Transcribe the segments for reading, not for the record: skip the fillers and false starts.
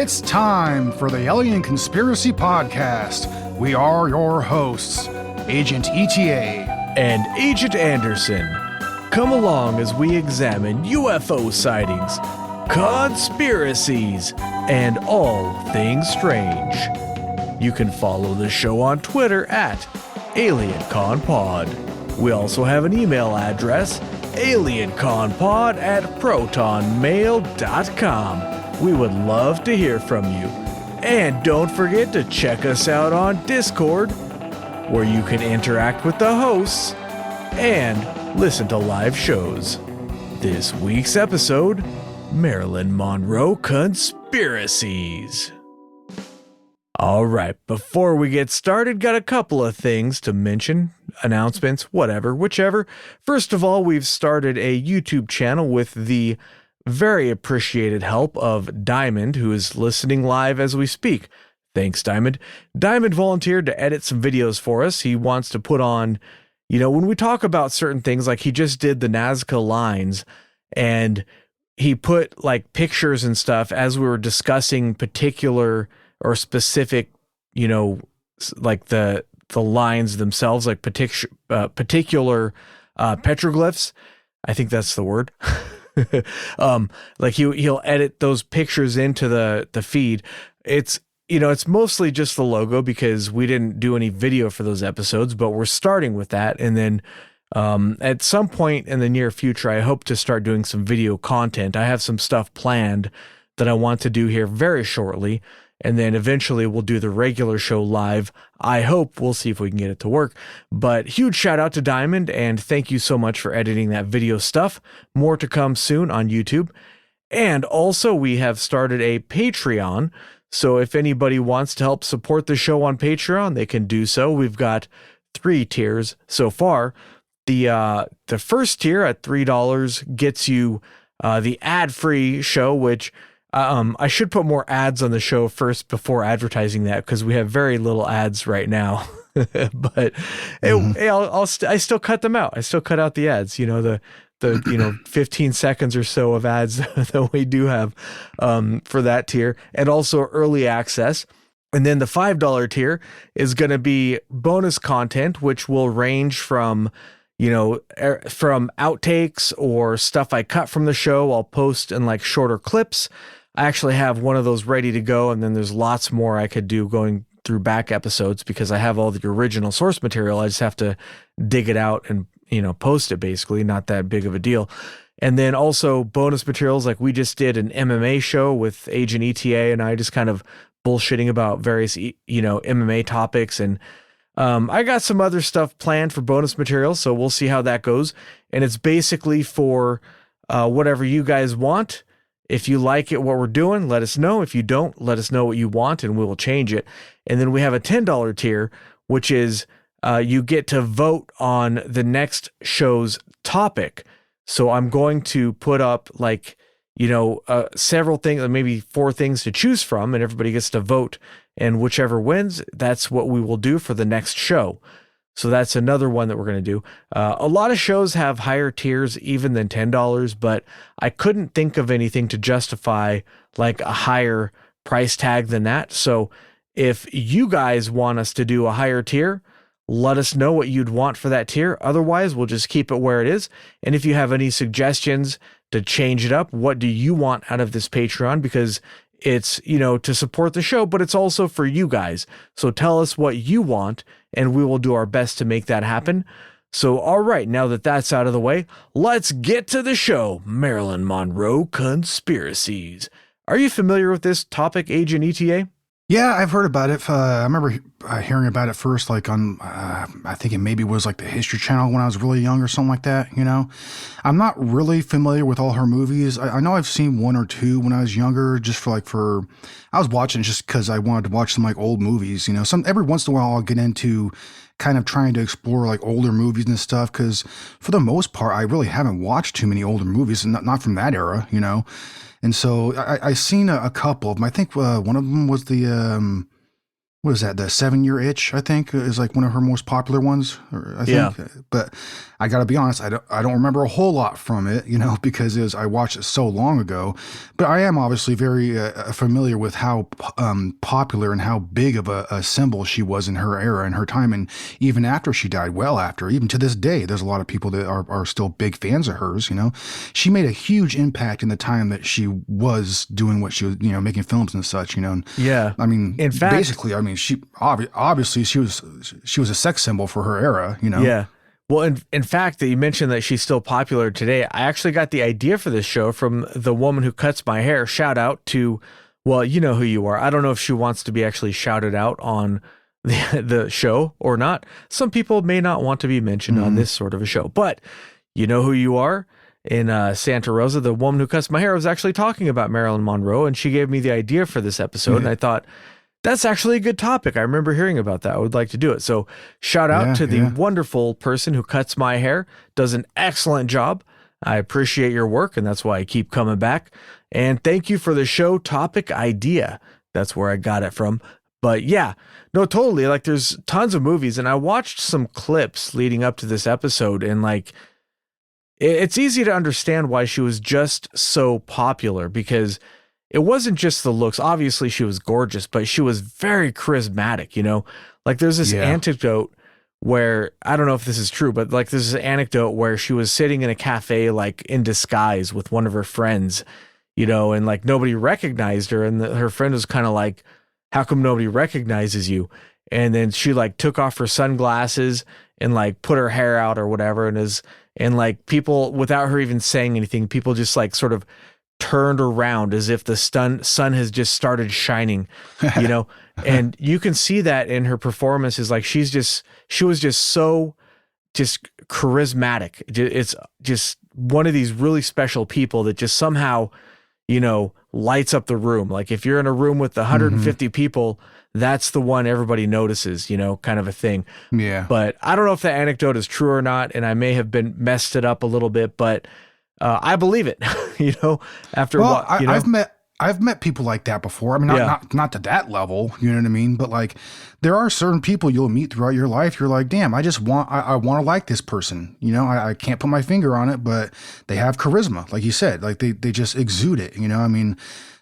It's time for the Alien Conspiracy Podcast. We are your hosts, Agent ETA and Agent Anderson. Come along as we examine UFO sightings, conspiracies, and all things strange. You can follow the show on Twitter at AlienConPod. We also have an email address, alienconpod@protonmail.com. We would love to hear from you. And don't forget to check us out on Discord, where you can interact with the hosts and listen to live shows. This week's episode, Marilyn Monroe Conspiracies. All right, before we get started, got a couple of things to mention, announcements, whichever. First of all, we've started a YouTube channel with the very appreciated help of Diamond, who is listening live as we speak. Thanks, Diamond. Diamond volunteered to edit some videos for us. He wants to put on, when we talk about certain things, like he just did the Nazca lines, and he put like pictures and stuff as we were discussing particular or specific, like the lines themselves, like particular petroglyphs. I think that's the word. Like he'll edit those pictures into the feed. It's mostly just the logo because we didn't do any video for those episodes, but we're starting with that. And then at some point in the near future, I hope to start doing some video content. I have some stuff planned that I want to do here very shortly. And then eventually we'll do the regular show live. I hope. We'll see if we can get it to work. But huge shout out to Diamond, and thank you so much for editing that video stuff. More to come soon on YouTube. And also we have started a Patreon. So if anybody wants to help support the show on Patreon, they can do so. We've got 3 tiers so far. The first tier at $3 gets you the ad-free show, which I should put more ads on the show first before advertising that, because we have very little ads right now. But I still cut them out. I still cut out the ads. The 15 seconds or so of ads that we do have for that tier, and also early access. And then the $5 tier is going to be bonus content, which will range from from outtakes or stuff I cut from the show. I'll post in like shorter clips. I actually have one of those ready to go, and then there's lots more I could do going through back episodes because I have all the original source material. I just have to dig it out and, post it, basically. Not that big of a deal. And then also bonus materials, like we just did an MMA show with Agent ETA and I, just kind of bullshitting about various, MMA topics. And I got some other stuff planned for bonus materials, so we'll see how that goes. And it's basically for whatever you guys want. If you like it, what we're doing, let us know. If you don't, let us know what you want and we will change it. And then we have a $10 tier, which is you get to vote on the next show's topic. So I'm going to put up several things, maybe 4 things to choose from, and everybody gets to vote. And whichever wins, that's what we will do for the next show. So that's another one that we're going to do. A lot of shows have higher tiers even than $10, but I couldn't think of anything to justify like a higher price tag than that. So if you guys want us to do a higher tier, let us know what you'd want for that tier. Otherwise, we'll just keep it where it is. And if you have any suggestions to change it up, what do you want out of this Patreon? Because it's, to support the show, but it's also for you guys. So tell us what you want, and we will do our best to make that happen. So, all right, now that that's out of the way, let's get to the show. Marilyn Monroe Conspiracies. Are you familiar with this topic, Agent ETA? Yeah, I've heard about it. I remember hearing about it first, like on, I think it maybe was like the History Channel when I was really young or something like that, I'm not really familiar with all her movies. I know I've seen 1 or 2 when I was younger, just I was watching it just because I wanted to watch some like old movies, every once in a while I'll get into kind of trying to explore like older movies and stuff, because for the most part, I really haven't watched too many older movies, and not from that era, And so I seen a couple of them. I think one of them was the what is that? The 7 Year Itch, I think, is like one of her most popular ones. I Yeah. think, but I got to be honest, I don't remember a whole lot from it, because I watched it so long ago. But I am obviously very familiar with how popular and how big of a symbol she was in her era and her time, and even after she died, well after, even to this day, there's a lot of people that are still big fans of hers. She made a huge impact in the time that she was doing what she was, making films and such. And, Yeah. I mean, In fact, basically, I mean, she obviously she was a sex symbol for her era. Yeah. Well, in fact, that you mentioned that she's still popular today. I actually got the idea for this show from the woman who cuts my hair. Shout out to, well, you know who you are. I don't know if she wants to be actually shouted out on the show or not. Some people may not want to be mentioned on this sort of a show, but you know who you are. In Santa Rosa, the woman who cuts my hair was actually talking about Marilyn Monroe, and she gave me the idea for this episode, and I thought, that's actually a good topic. I remember hearing about that. I would like to do it. So shout out to the wonderful person who cuts my hair, does an excellent job. I appreciate your work, and that's why I keep coming back. And thank you for the show topic idea. That's where I got it from. But yeah, no, totally. Like, there's tons of movies, and I watched some clips leading up to this episode, and like, it's easy to understand why she was just so popular, because it wasn't just the looks. Obviously, she was gorgeous, but she was very charismatic, Like, there's this anecdote where, I don't know if this is true, but like, there's this anecdote where she was sitting in a cafe, like in disguise with one of her friends, and like nobody recognized her. And her friend was kind of like, how come nobody recognizes you? And then she like took off her sunglasses and like put her hair out or whatever. And like people, without her even saying anything, people just like sort of turned around as if the sun has just started shining, and you can see that in her performances. Like, she was just so just charismatic. It's just one of these really special people that just somehow, lights up the room. Like, if you're in a room with 150 people, that's the one everybody notices, kind of a thing. Yeah. But I don't know if that anecdote is true or not, and I may have been messed it up a little bit, but I believe it, after what, I've met people like that before. I mean, not to that level, you know what I mean? But like, there are certain people you'll meet throughout your life. You're like, damn, I want to like this person. I can't put my finger on it, but they have charisma. Like you said, like they just exude it, I mean,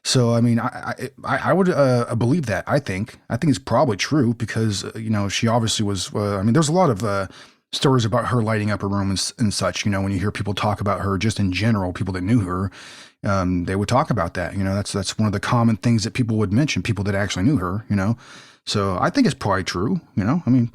so, I mean, I would believe that. I think it's probably true because, she obviously was, I mean, there's a lot of, stories about her lighting up a room and such, when you hear people talk about her just in general, people that knew her, they would talk about that, that's one of the common things that people would mention, people that actually knew her, so I think it's probably true, I mean,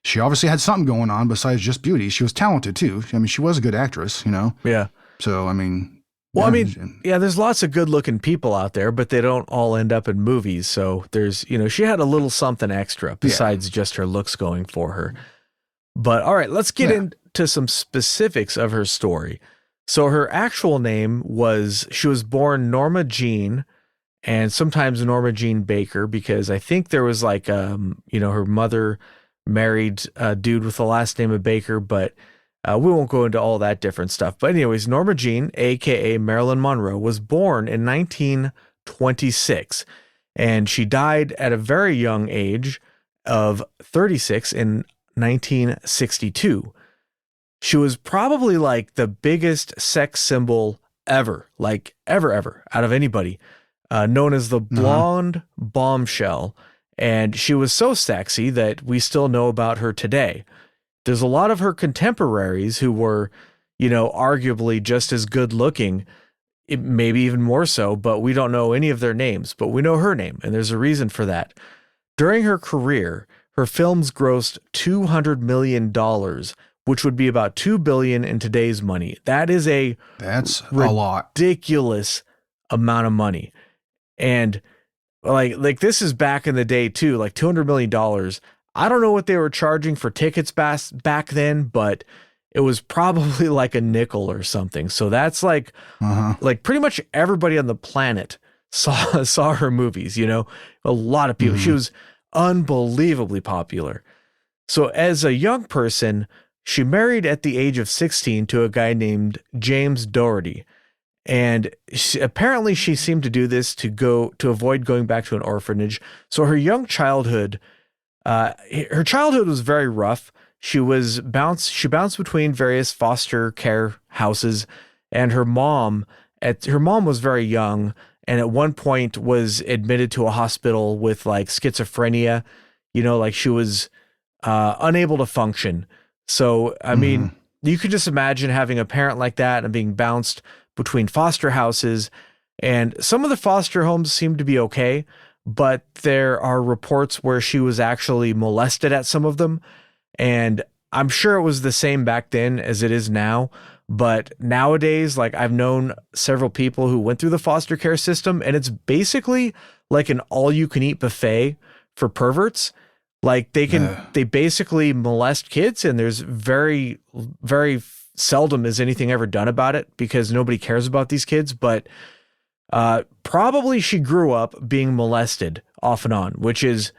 she obviously had something going on besides just beauty. She was talented too. I mean, she was a good actress, Yeah. So, I mean, well, I mean, there's lots of good looking people out there, but they don't all end up in movies. So there's, she had a little something extra besides just her looks going for her. But all right, let's get into some specifics of her story. So her actual name she was born Norma Jean, and sometimes Norma Jean Baker, because I think there was like, her mother married a dude with the last name of Baker, but we won't go into all that different stuff. But anyways, Norma Jean, aka Marilyn Monroe, was born in 1926, and she died at a very young age of 36 in 1962. She was probably like the biggest sex symbol ever, like ever out of anybody, known as the blonde bombshell. And she was so sexy that we still know about her today. There's a lot of her contemporaries who were, arguably just as good looking, maybe even more so, but we don't know any of their names, but we know her name. And there's a reason for that. During her career, her films grossed $200 million, which would be about $2 billion in today's money. That's a lot, ridiculous amount of money. And like this is back in the day too, like $200 million. I don't know what they were charging for tickets back then, but it was probably like a nickel or something. So that's like pretty much everybody on the planet saw her movies, a lot of people. She was unbelievably popular. So as a young person, she married at the age of 16 to a guy named James Doherty. And apparently she seemed to do this to avoid going back to an orphanage. So her her childhood was very rough. She bounced between various foster care houses, and her mom was very young, and at one point was admitted to a hospital with like schizophrenia, like she was unable to function. So, I mean, you could just imagine having a parent like that and being bounced between foster houses. And some of the foster homes seem to be okay, but there are reports where she was actually molested at some of them. And I'm sure it was the same back then as it is now. But nowadays, like, I've known several people who went through the foster care system, and it's basically like an all-you-can-eat buffet for perverts. Like, they basically molest kids, and there's very, very seldom is anything ever done about it because nobody cares about these kids. But probably she grew up being molested off and on, which is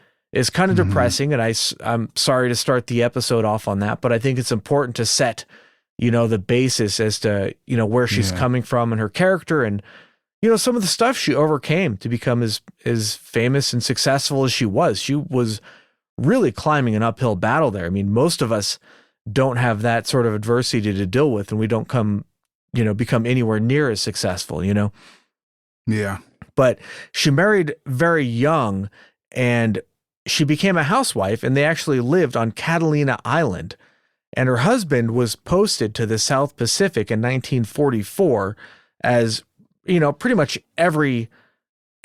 kind of depressing. And I'm sorry to start the episode off on that, but I think it's important to set, the basis as to, where she's coming from and her character and, some of the stuff she overcame to become as famous and successful as she was. She was really climbing an uphill battle there. I mean, most of us don't have that sort of adversity to deal with, and we don't become anywhere near as successful, Yeah. But she married very young, and she became a housewife, and they actually lived on Catalina Island. And her husband was posted to the South Pacific in 1944, as, pretty much every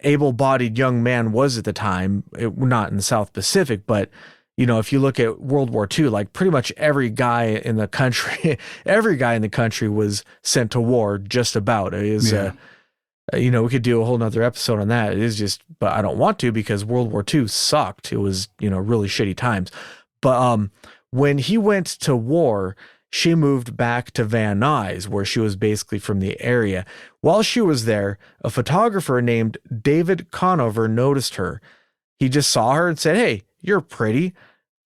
able-bodied young man was at the time. Not in the South Pacific, but if you look at World War II, like pretty much every guy in the country, was sent to war. Just about. It is, we could do a whole nother episode on that. It is just, but I don't want to because World War II sucked. It was, really shitty times. But when he went to war, she moved back to Van Nuys, where she was basically from the area. While she was there, a photographer named David Conover noticed her. He just saw her and said, "Hey, you're pretty.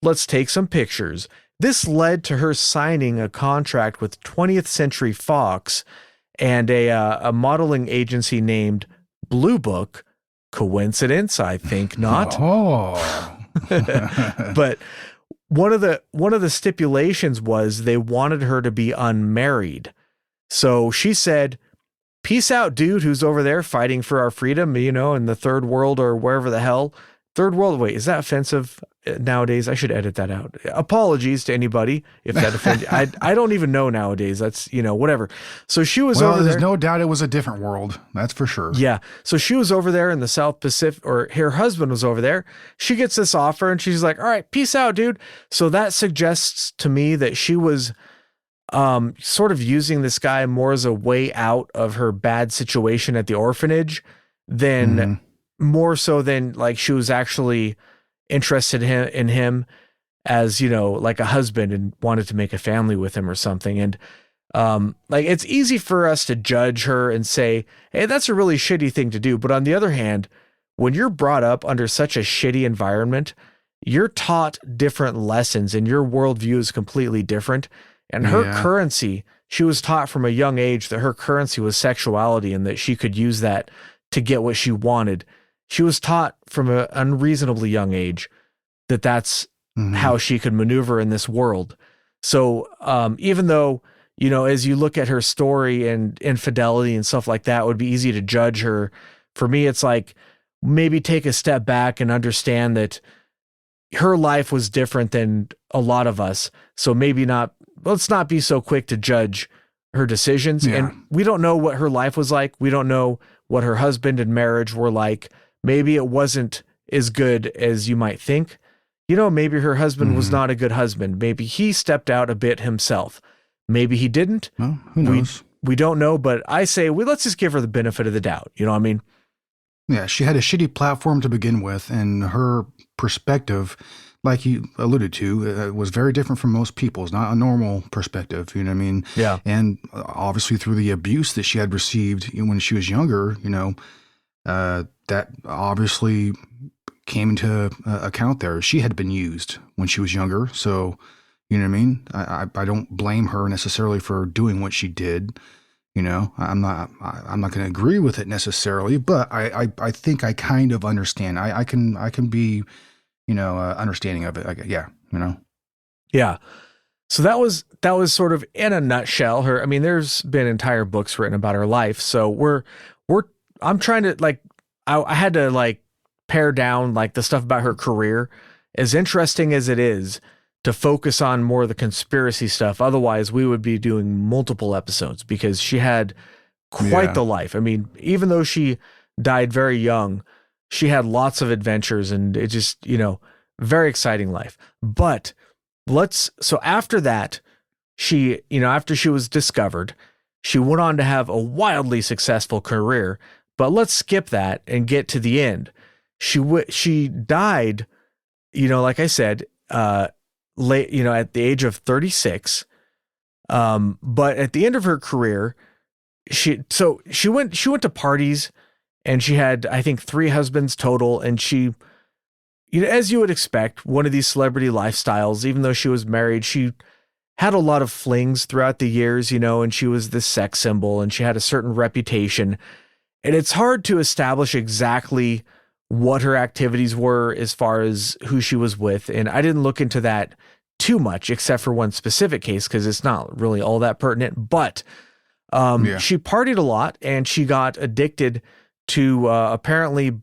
Let's take some pictures." This led to her signing a contract with 20th Century Fox and a modeling agency named Blue Book. Coincidence? I think not. Oh. But one of the stipulations was they wanted her to be unmarried. So she said, "Peace out, dude who's over there fighting for our freedom, in the third world or wherever the hell." Third world, wait, is that offensive nowadays? I should edit that out. Apologies to anybody if that offended. I don't even know nowadays. That's, whatever. So she was over there. There's no doubt it was a different world. That's for sure. Yeah. So she was over there in the South Pacific, or her husband was over there. She gets this offer and she's like, "All right, peace out, dude." So that suggests to me that she was sort of using this guy more as a way out of her bad situation at the orphanage than more so than like she was actually interested in him as, like a husband and wanted to make a family with him or something. And like, it's easy for us to judge her and say, "Hey, that's a really shitty thing to do." But on the other hand, when you're brought up under such a shitty environment, you're taught different lessons and your worldview is completely different. And her currency, she was taught from a young age that her currency was sexuality and that she could use that to get what she wanted. She was taught from an unreasonably young age that that's how she could maneuver in this world. So even though, as you look at her story and infidelity and stuff like that, it would be easy to judge her. For me, it's like maybe take a step back and understand that her life was different than a lot of us. So maybe let's not be so quick to judge her decisions. Yeah. And we don't know what her life was like. We don't know what her husband and marriage were like. Maybe it wasn't as good as you might think. Maybe her husband was not a good husband. Maybe he stepped out a bit himself. Maybe he didn't. Well, who knows? We don't know, but I say, let's just give her the benefit of the doubt. You know what I mean? Yeah, she had a shitty platform to begin with, and her perspective, like you alluded to, was very different from most people's, not a normal perspective, you know what I mean? Yeah. And obviously through the abuse that she had received when she was younger, that obviously came into account there. She had been used when she was younger, so, you know what I mean? I don't blame her necessarily for doing what she did. You know, I'm not going to agree with it necessarily, but I think I kind of understand. I can be, understanding of it. Yeah, you know. Yeah. So that was sort of in a nutshell her. I mean, there's been entire books written about her life. So we're I'm trying to like I had to like pare down like the stuff about her career, as interesting as it is, to focus on more of the conspiracy stuff. Otherwise, we would be doing multiple episodes because she had quite Yeah. the life. I mean, even though she died very young, she had lots of adventures and it just, very exciting life. But so after that, after she was discovered, she went on to have a wildly successful career. But let's skip that and get to the end. She died, like I said, late, at the age of 36. But at the end of her career, she went to parties, and she had, I think, 3 husbands total, and she, as you would expect, one of these celebrity lifestyles. Even though she was married, she had a lot of flings throughout the years, and she was this sex symbol, and she had a certain reputation. And it's hard to establish exactly what her activities were as far as who she was with. And I didn't look into that too much, except for one specific case, because it's not really all that pertinent. But Yeah. she partied a lot, and she got addicted to apparently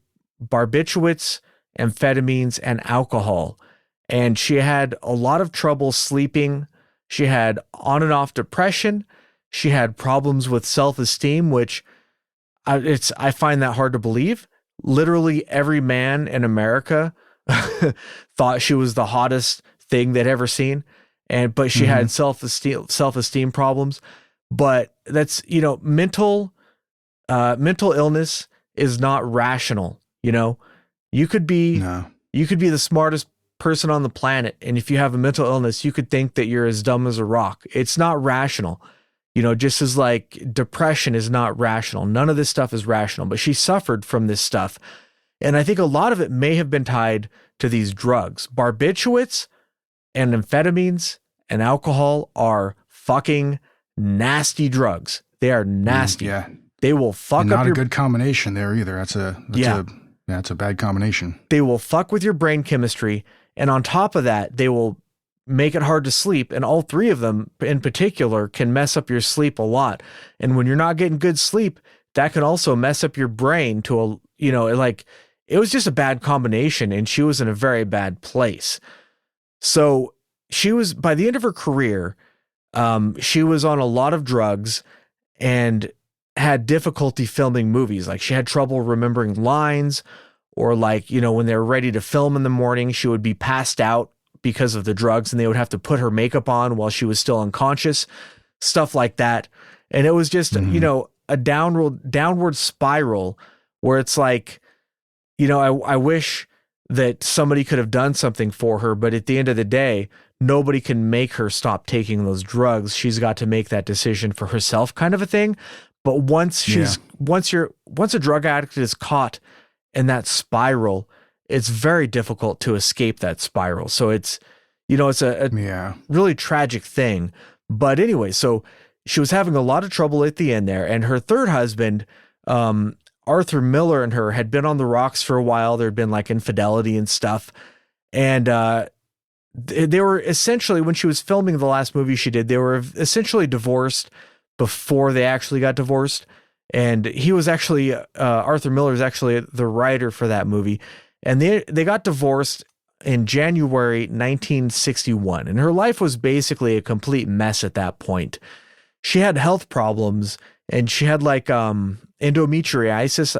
barbiturates, amphetamines, and alcohol. And she had a lot of trouble sleeping. She had on and off depression. She had problems with self-esteem, which I find that hard to believe. Literally every man in America thought she was the hottest thing they'd ever seen, but she had self-esteem problems. But that's, mental illness is not rational. You could be No. you could be the smartest person on the planet, and if you have a mental illness, you could think that you're as dumb as a rock. It's not rational. Just as like depression is not rational. None of this stuff is rational, but she suffered from this stuff. And I think a lot of it may have been tied to these drugs. Barbiturates and amphetamines and alcohol are fucking nasty drugs. They are nasty. Yeah. They will fuck And up not your a good combination there either. That's a bad combination. They will fuck with your brain chemistry, and on top of that, they will make it hard to sleep. And all 3 of them in particular can mess up your sleep a lot. And when you're not getting good sleep, that can also mess up your brain to it was just a bad combination, and she was in a very bad place. So she was, by the end of her career, she was on a lot of drugs and had difficulty filming movies. Like she had trouble remembering lines, or when they were ready to film in the morning, she would be passed out because of the drugs, and they would have to put her makeup on while she was still unconscious, stuff like that. And it was just, a downward spiral where it's like, I wish that somebody could have done something for her, but at the end of the day, nobody can make her stop taking those drugs. She's got to make that decision for herself, kind of a thing. But once a drug addict is caught in that spiral, it's very difficult to escape that spiral. So it's a really tragic thing. But anyway, so she was having a lot of trouble at the end there. And her 3rd husband, Arthur Miller, and her had been on the rocks for a while. There'd been like infidelity and stuff. And they were essentially, when she was filming the last movie she did, they were essentially divorced before they actually got divorced. And he was actually, Arthur Miller is actually the writer for that movie. And they got divorced in January 1961. And her life was basically a complete mess at that point. She had health problems, and she had like endometriasis,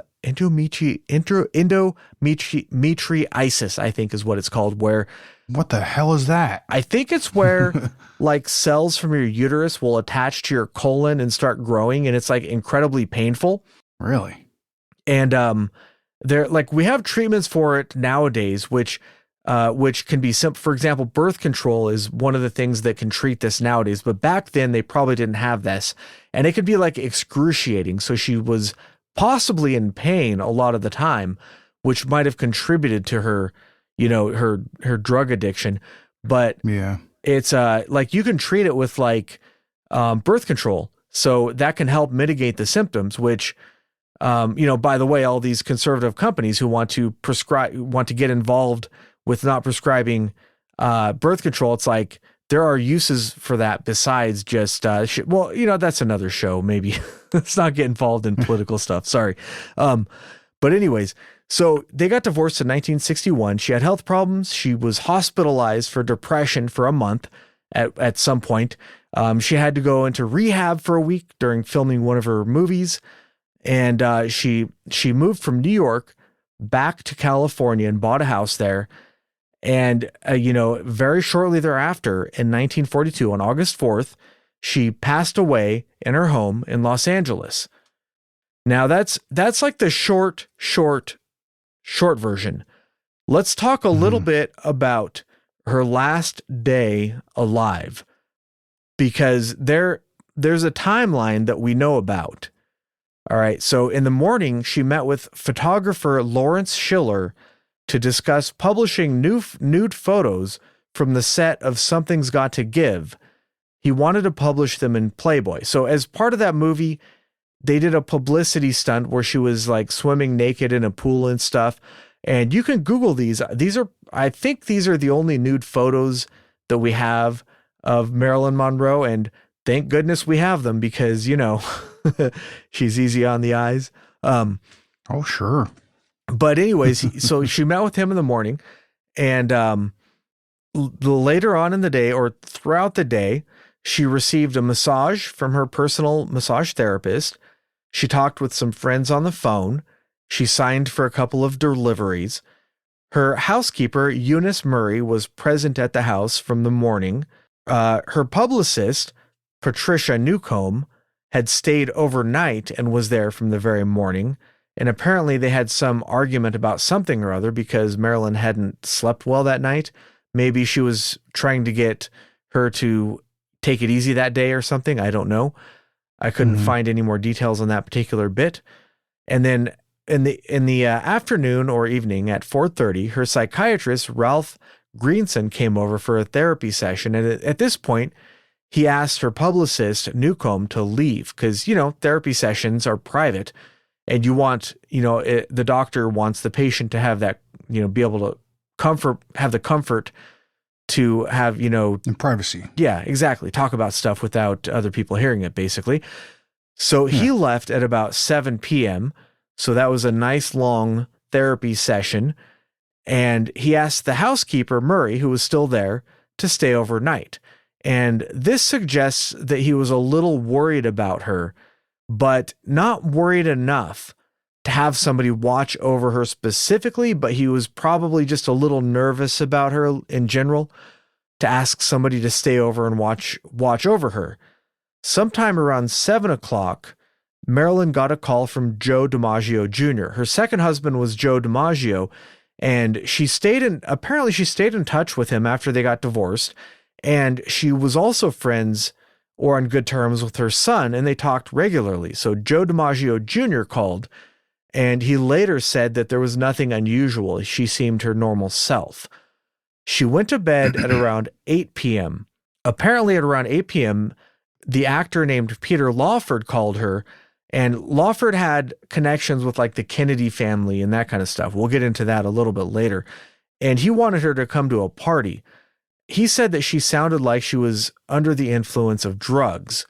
I think is what it's called, where What the hell is that? I think it's where like cells from your uterus will attach to your colon and start growing, and it's like incredibly painful. Really? And we have treatments for it nowadays, which can be simple. For example, birth control is one of the things that can treat this nowadays, but back then they probably didn't have this, and it could be like excruciating. So she was possibly in pain a lot of the time, which might have contributed to her, her drug addiction. But Yeah. it's like you can treat it with like birth control. So that can help mitigate the symptoms, which, by the way, all these conservative companies who want to get involved with not prescribing birth control, it's like there are uses for that besides just, that's another show. Maybe let's not get involved in political stuff. Sorry. But anyways, so they got divorced in 1961. She had health problems. She was hospitalized for depression for a month at some point. She had to go into rehab for a week during filming one of her movies. And she moved from New York back to California and bought a house there. And, very shortly thereafter, in 1942, on August 4th, she passed away in her home in Los Angeles. Now, that's like the short version. Let's talk a little bit about her last day alive, because there's a timeline that we know about. All right, so in the morning, she met with photographer Lawrence Schiller to discuss publishing nude photos from the set of Something's Got to Give. He wanted to publish them in Playboy. So as part of that movie, they did a publicity stunt where she was like swimming naked in a pool and stuff. And you can Google these. I think these are the only nude photos that we have of Marilyn Monroe. And thank goodness we have them, because, she's easy on the eyes. Oh, sure. But anyways, so she met with him in the morning, and later on in the day, or throughout the day, she received a massage from her personal massage therapist. She talked with some friends on the phone. She signed for a couple of deliveries. Her housekeeper, Eunice Murray, was present at the house from the morning. Her publicist, Patricia Newcomb, had stayed overnight and was there from the very morning. And apparently they had some argument about something or other, because Marilyn hadn't slept well that night. Maybe she was trying to get her to take it easy that day or something. I don't know. I couldn't find any more details on that particular bit. And then in the afternoon or evening at 4:30, her psychiatrist, Ralph Greenson, came over for a therapy session. And at this point, he asked her publicist, Newcomb, to leave, because, therapy sessions are private. And you want, the doctor wants the patient to have that, be able to have the comfort to have, in privacy. Yeah, exactly. Talk about stuff without other people hearing it, basically. So he left at about 7 p.m. So that was a nice long therapy session. And he asked the housekeeper, Murray, who was still there, to stay overnight. And this suggests that he was a little worried about her, but not worried enough to have somebody watch over her specifically, but he was probably just a little nervous about her in general to ask somebody to stay over and watch over her. Sometime around 7 o'clock, Marilyn got a call from Joe DiMaggio Jr. Her second husband was Joe DiMaggio, and she stayed in touch with him after they got divorced, and she was also friends or on good terms with her son, and they talked regularly. So Joe DiMaggio Jr. called, and he later said that there was nothing unusual. She seemed her normal self. She went to bed at around 8 p.m. Apparently at around 8 p.m., the actor named Peter Lawford called her, and Lawford had connections with like the Kennedy family and that kind of stuff. We'll get into that a little bit later. And he wanted her to come to a party. He said that she sounded like she was under the influence of drugs.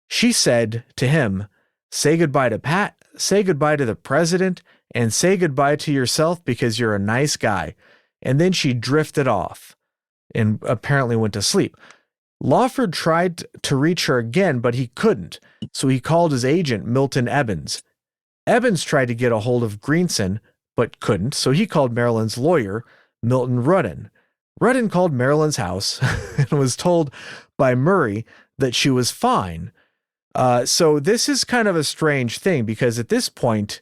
She said to him, "Say goodbye to Pat, say goodbye to the president, and say goodbye to yourself because you're a nice guy." And then she drifted off and apparently went to sleep. Lawford tried to reach her again, but he couldn't. So he called his agent, Milton Evans. Evans tried to get a hold of Greenson, but couldn't. So he called Marilyn's lawyer, Milton Rudden. Rudden called Marilyn's house and was told by Murray that she was fine. So this is kind of a strange thing, because at this point,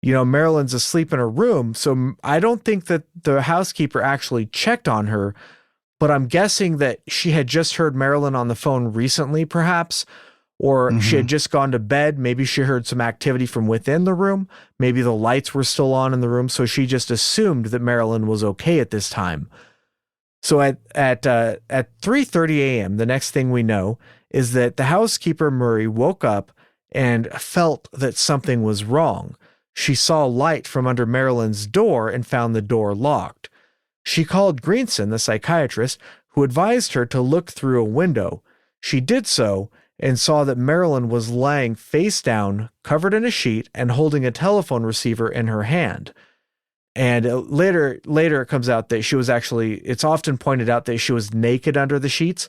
Marilyn's asleep in her room. So I don't think that the housekeeper actually checked on her, but I'm guessing that she had just heard Marilyn on the phone recently, perhaps, or she had just gone to bed. Maybe she heard some activity from within the room. Maybe the lights were still on in the room. So she just assumed that Marilyn was okay at this time. So at 3:30 a.m., the next thing we know is that the housekeeper, Murray, woke up and felt that something was wrong. She saw light from under Marilyn's door and found the door locked. She called Greenson, the psychiatrist, who advised her to look through a window. She did so and saw that Marilyn was lying face down, covered in a sheet, and holding a telephone receiver in her hand. And later it comes out that she was actually, it's often pointed out that she was naked under the sheets,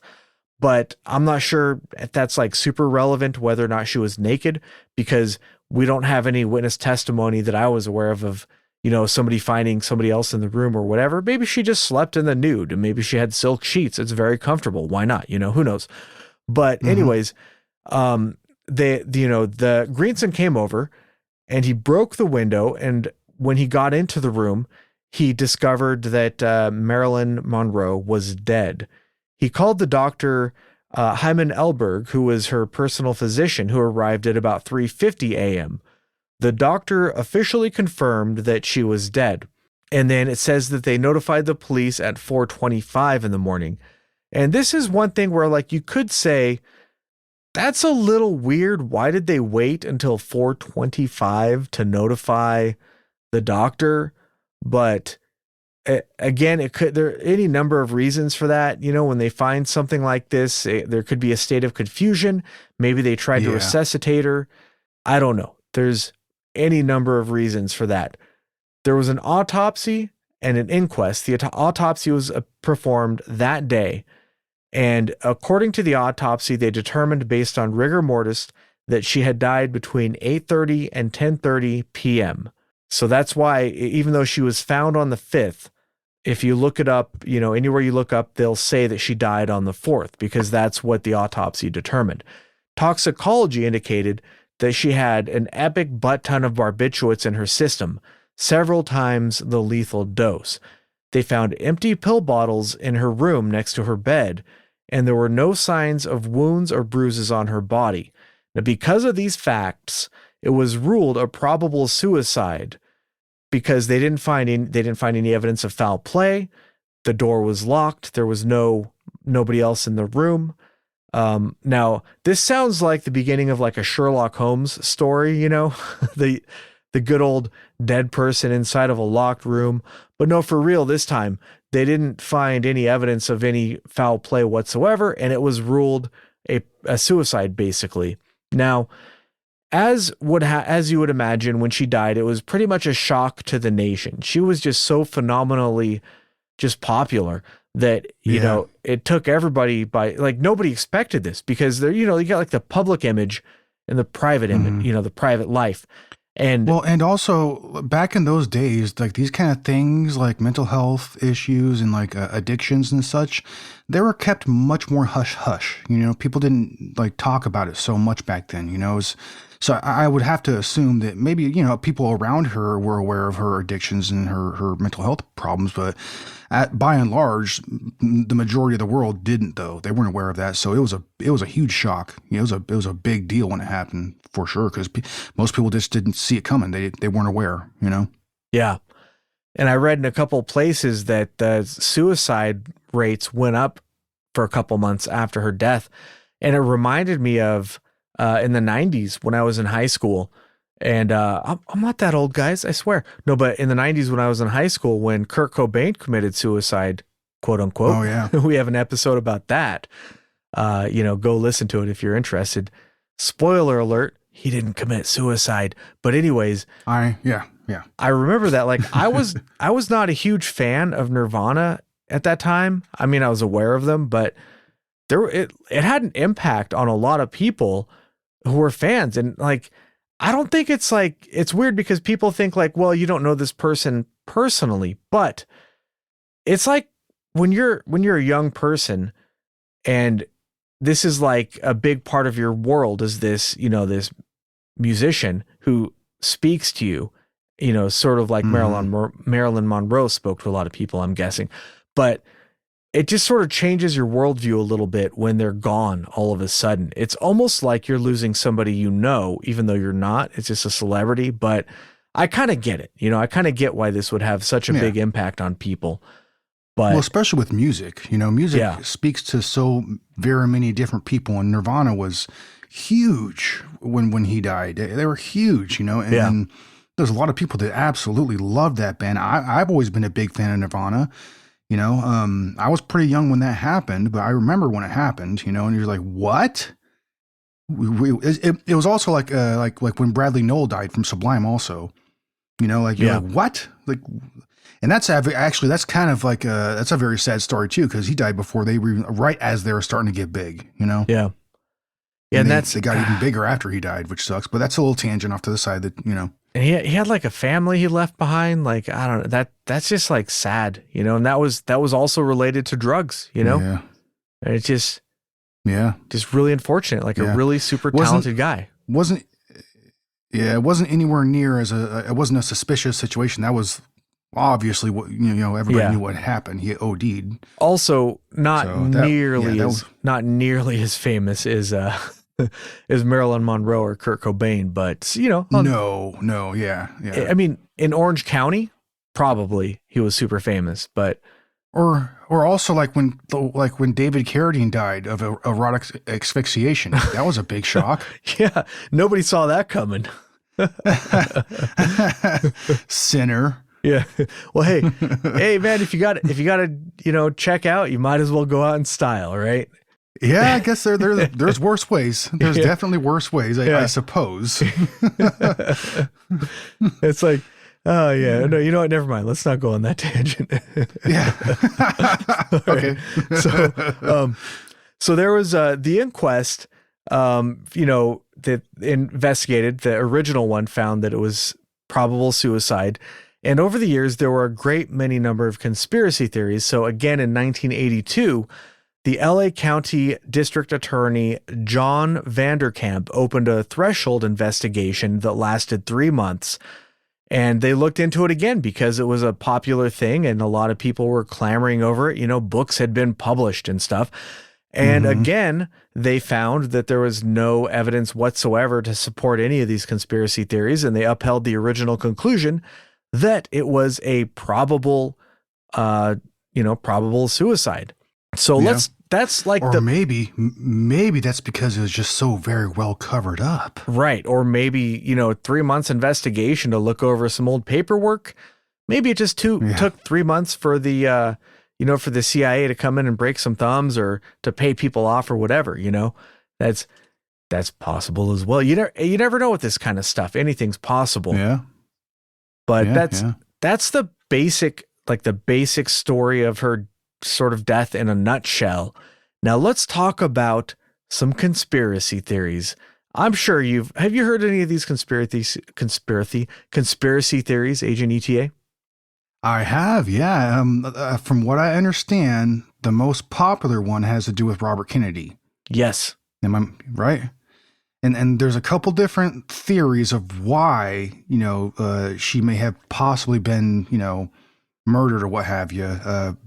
but I'm not sure if that's like super relevant whether or not she was naked, because we don't have any witness testimony that I was aware of, somebody finding somebody else in the room or whatever. Maybe she just slept in the nude, and maybe she had silk sheets. It's very comfortable. Why not? Who knows? But anyways, the Greenson came over and he broke the window, and when he got into the room, he discovered that Marilyn Monroe was dead. He called the doctor, Hyman Elberg, who was her personal physician, who arrived at about 3:50 a.m. The doctor officially confirmed that she was dead. And then it says that they notified the police at 4:25 in the morning. And this is one thing where, like, you could say, that's a little weird. Why did they wait until 4:25 to notify the doctor? But again, there are any number of reasons for that. When they find something like this, there could be a state of confusion. Maybe they tried to resuscitate her. I don't know. There's any number of reasons for that. There was an autopsy and an inquest. The autopsy was performed that day. And according to the autopsy, they determined based on rigor mortis that she had died between 8:30 and 10:30 p.m. So that's why, even though she was found on the 5th, if you look it up, anywhere you look up, they'll say that she died on the 4th, because that's what the autopsy determined. Toxicology indicated that she had an epic butt ton of barbiturates in her system, several times the lethal dose. They found empty pill bottles in her room next to her bed, and there were no signs of wounds or bruises on her body. Now, because of these facts, it was ruled a probable suicide, because they didn't find any evidence of foul play. The door was locked. There was nobody else in the room. Now, this sounds like the beginning of like a Sherlock Holmes story, the good old dead person inside of a locked room. But no, for real, this time they didn't find any evidence of any foul play whatsoever, and it was ruled a suicide, basically. Now, as you would imagine, when she died, it was pretty much a shock to the nation. She was just so phenomenally just popular that, it took everybody by, like, nobody expected this, because there, you got like the public image and the private image, the private life. And also back in those days, like these kind of things like mental health issues and like addictions and such, they were kept much more hush hush. People didn't like talk about it so much back then, So I would have to assume that maybe, people around her were aware of her addictions and her mental health problems, but by and large, the majority of the world didn't, though. They weren't aware of that. So it was a huge shock. It was a big deal when it happened, for sure, because most people just didn't see it coming. They weren't aware, Yeah. And I read in a couple places that the suicide rates went up for a couple months after her death. And it reminded me of in the 90s when I was in high school. And I'm not that old, guys, I swear. No, but in the 90s when I was in high school, when Kurt Cobain committed suicide, quote unquote. Oh, yeah. We have an episode about that. Go listen to it if you're interested. Spoiler alert, he didn't commit suicide. But anyways, yeah. I remember that. Like, I was not a huge fan of Nirvana at that time. I mean, I was aware of them, but it had an impact on a lot of people who were fans. And like, I don't think it's weird because people think like, well, you don't know this person personally, but it's like when you're a young person and this is like a big part of your world is this, this musician who speaks to you, sort of like Marilyn Monroe spoke to a lot of people, I'm guessing, but it just sort of changes your worldview a little bit when they're gone all of a sudden. It's almost like you're losing somebody even though you're not. It's just a celebrity, but I kind of get it. I kind of get why this would have such a big impact on people. Well, But especially with music, music yeah, speaks to so very many different people, and Nirvana was huge when he died. They were huge, and, yeah, and there's a lot of people that absolutely love that band. I've always been a big fan of Nirvana. I was pretty young when that happened, but I remember when it happened, and you're like, what? It was also like when Bradley Nowell died from Sublime also, like you're yeah. like, what? Like, and actually, that's kind of like that's a very sad story too, because he died before they were right as they were starting to get big, Yeah. Yeah, and and they got even bigger after he died, which sucks. But that's a little tangent off to the side that. and he had like a family he left behind. Like, I don't know, that's just like sad, and that was also related to drugs, Yeah, And it's yeah, just really unfortunate, like a really super talented guy. Wasn't Yeah, it wasn't anywhere near it wasn't a suspicious situation. That was obviously what everybody knew what happened. He OD'd. Also, not So that- nearly yeah, that as not nearly as famous as as Marilyn Monroe or Kurt Cobain, but No, yeah. I mean, in Orange County, probably he was super famous, but Or also like when David Carradine died of erotic asphyxiation. That was a big shock. yeah, nobody saw that coming. Sinner. Yeah. Well, hey, man, if you got to, check out, you might as well go out in style, right? Yeah, I guess there's worse ways. There's definitely worse ways, I suppose. It's like, oh yeah, no, you know what? Never mind. Let's not go on that tangent. Yeah. Okay. So there was the inquest, that investigated. The original one found that it was probable suicide. And over the years, there were a great many number of conspiracy theories. So again, in 1982, the LA County District Attorney John Vanderkamp opened a threshold investigation that lasted 3 months. And they looked into it again because it was a popular thing and a lot of people were clamoring over it. Books had been published and stuff. And again, they found that there was no evidence whatsoever to support any of these conspiracy theories. And they upheld the original conclusion that it was a probable suicide. So that's like maybe that's because it was just so very well covered up. Right. Or maybe, 3 months investigation to look over some old paperwork. Maybe it just took 3 months for the, for the CIA to come in and break some thumbs or to pay people off or whatever, that's possible as well. You never know with this kind of stuff. Anything's possible. Yeah. But that's the basic story of her sort of death in a nutshell. Now let's talk about some conspiracy theories. I'm sure have you heard any of these conspiracy theories, Agent ETA? I have, yeah. From what I understand, the most popular one has to do with Robert Kennedy. Yes. Am I right? And there's a couple different theories of why, she may have possibly been, murdered or what have you,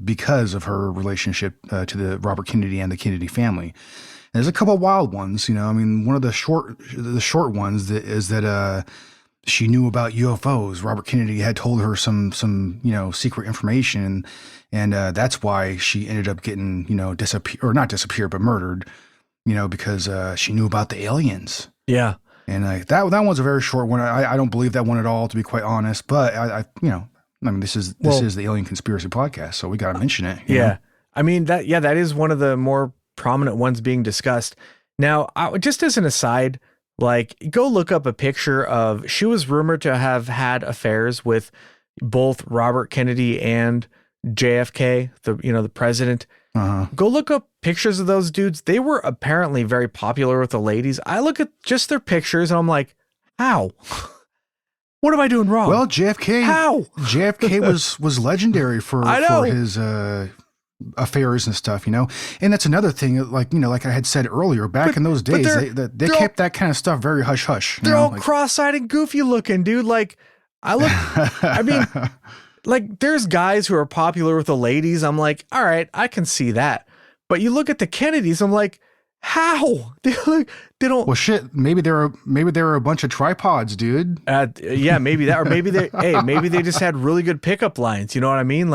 because of her relationship to the Robert Kennedy and the Kennedy family. And there's a couple wild ones, one of the short ones is that she knew about UFOs. Robert Kennedy had told her some secret information, and that's why she ended up getting not disappeared but murdered. Because she knew about the aliens. Yeah. And that one's a very short one. I don't believe that one at all, to be quite honest. But this is the Alien Conspiracy Podcast, so we got to mention it. You know? I mean, that is one of the more prominent ones being discussed. Now, just as an aside, go look up a picture of, she was rumored to have had affairs with both Robert Kennedy and JFK, the president. Uh-huh. Go look up pictures of those dudes. They were apparently very popular with the ladies. I look at just their pictures and I'm like, how? What am I doing wrong? Well, JFK. How? JFK was legendary for his affairs and stuff, And that's another thing, like I had said earlier, back in those days, they kept that kind of stuff very hush hush. They're all cross-eyed and goofy looking, dude. I mean, there's guys who are popular with the ladies. I'm like, all right, I can see that. But you look at the Kennedys, I'm like, how? They don't. Well, shit. Maybe there are a bunch of tripods, dude. Yeah, maybe that, or maybe they just had really good pickup lines. You know what I mean?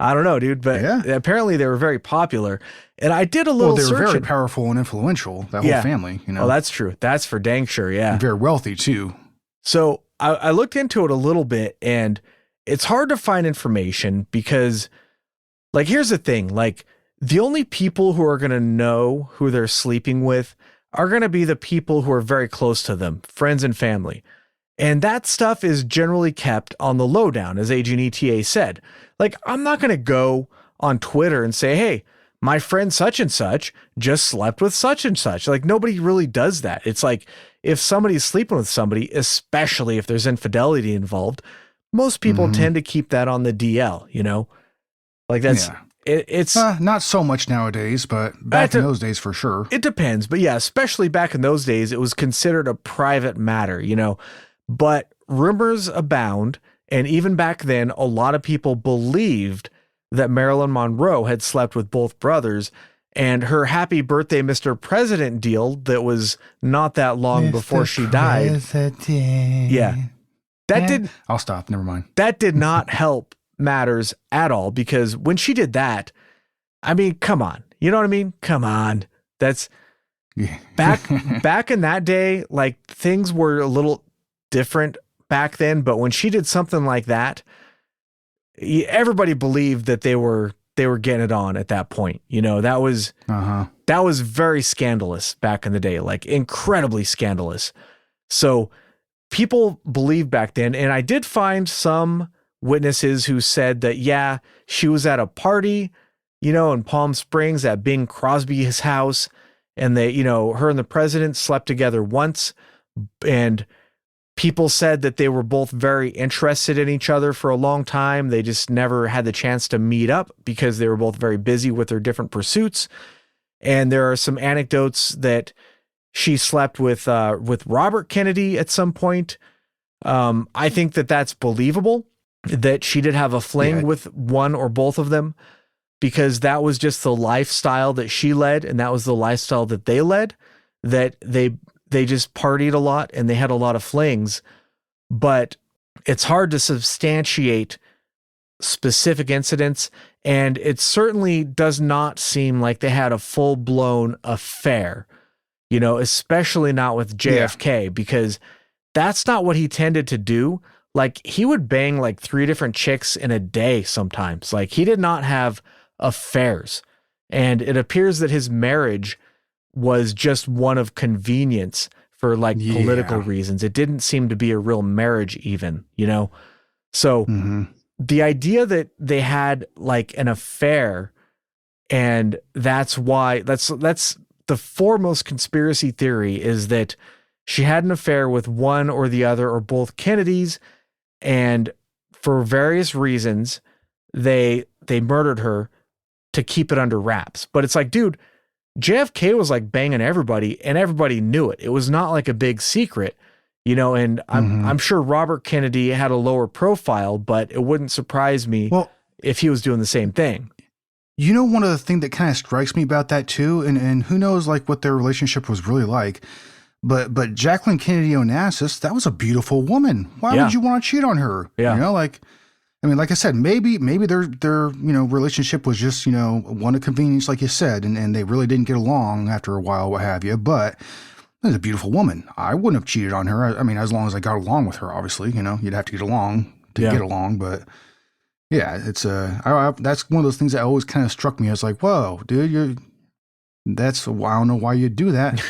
I don't know, dude, but Yeah. apparently they were very popular. And I did a Well, little they were very searching. powerful and influential, that whole family, you know. Oh, that's true. That's for dang sure. Yeah. And very wealthy, too. So I looked into it a little bit, and it's hard to find information because, like, here's the thing. Like, the only people who are going to know who they're sleeping with are going to be the people who are very close to them, friends and family. And that stuff is generally kept on the lowdown, as Agent ETA said. Like, I'm not going to go on Twitter and say, hey, my friend such and such just slept with such and such. Like, nobody really does that. It's like, if somebody's sleeping with somebody, especially if there's infidelity involved, most people tend to keep that on the DL, you know? Like, that's, it's not so much nowadays, but back in those days for sure. It depends. But yeah, especially back in those days, it was considered a private matter, you know? But rumors abound. And even back then, a lot of people believed that Marilyn Monroe had slept with both brothers, and her Happy Birthday, Mr. President deal that was not that long before she died. Yeah. I'll stop. Never mind. That did not help matters at all, because when she did that, I mean, come on. You know what I mean? Come on. That's back in that day, like, things were a little different back then, but when she did something like that, everybody believed that they were getting it on at that point. You know, that was very scandalous back in the day, like incredibly scandalous. So people believed back then, and I did find some witnesses who said that, yeah, she was at a party, you know, in Palm Springs at Bing Crosby's house, and they, you know, her and the president slept together once, and people said that they were both very interested in each other for a long time. They just never had the chance to meet up because they were both very busy with their different pursuits. And there are some anecdotes that she slept with Robert Kennedy at some point. I think that that's believable, that she did have a fling with one or both of them, because that was just the lifestyle that she led, and that was the lifestyle that they led, that they just partied a lot and they had a lot of flings. But it's hard to substantiate specific incidents, and it certainly does not seem like they had a full-blown affair, you know, especially not with JFK, because that's not what he tended to do. Like, he would bang like 3 different chicks in a day sometimes. Like, he did not have affairs, and it appears that his marriage was just one of convenience for like political reasons. It didn't seem to be a real marriage even, you know? So the idea that they had like an affair, and that's why that's the foremost conspiracy theory, is that she had an affair with one or the other or both Kennedys, and for various reasons they murdered her to keep it under wraps. But it's like, dude, JFK was like banging everybody, and everybody knew it. It was not like a big secret, you know, and I'm sure Robert Kennedy had a lower profile, but it wouldn't surprise me if he was doing the same thing. You know, one of the things that kind of strikes me about that too, and who knows like what their relationship was really like, but Jacqueline Kennedy Onassis, that was a beautiful woman. Why would you want to cheat on her? Yeah. You know, like, I mean, like I said, maybe their you know, relationship was just, you know, one of convenience, like you said, and they really didn't get along after a while, what have you. But it was a beautiful woman. I wouldn't have cheated on her. I mean, as long as I got along with her, obviously, you know, you'd have to get along to get along. But yeah, it's that's one of those things that always kind of struck me. I was like, whoa, dude, I don't know why you'd do that.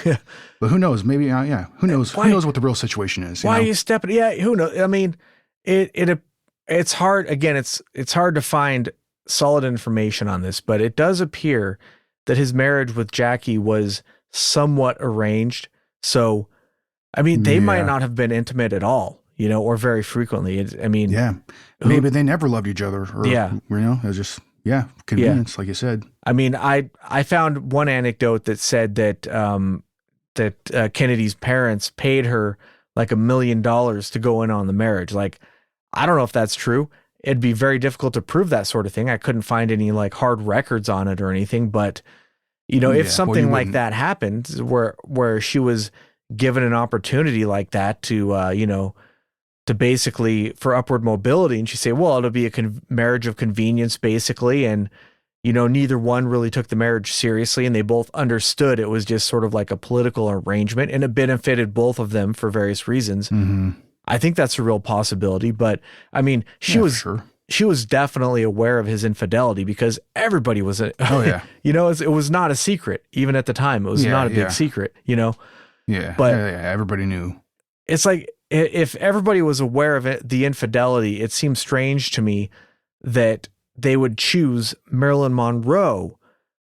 But who knows? Maybe, who knows? Who knows what the real situation is? Why are you stepping? Yeah, who knows? I mean, it's hard. Again, it's hard to find solid information on this, but it does appear that his marriage with Jackie was somewhat arranged. So, I mean, they might not have been intimate at all, you know, or very frequently. Maybe they never loved each other. Or, you know, it was just convenience, like you said. I mean, I found one anecdote that said that Kennedy's parents paid her like $1 million to go in on the marriage. Like, I don't know if that's true. It'd be very difficult to prove that sort of thing. I couldn't find any like hard records on it or anything, but you know, if something like that happened where she was given an opportunity like that to, you know, to basically for upward mobility. And she say, well, it'll be a marriage of convenience basically. And, neither one really took the marriage seriously, and they both understood it was just sort of like a political arrangement, and it benefited both of them for various reasons. Mm-hmm. I think that's a real possibility, but I mean, she was definitely aware of his infidelity because everybody was, it was not a secret. Even at the time, it was not a big secret, Yeah. But everybody knew. It's like, if everybody was aware of it, the infidelity, it seems strange to me that they would choose Marilyn Monroe.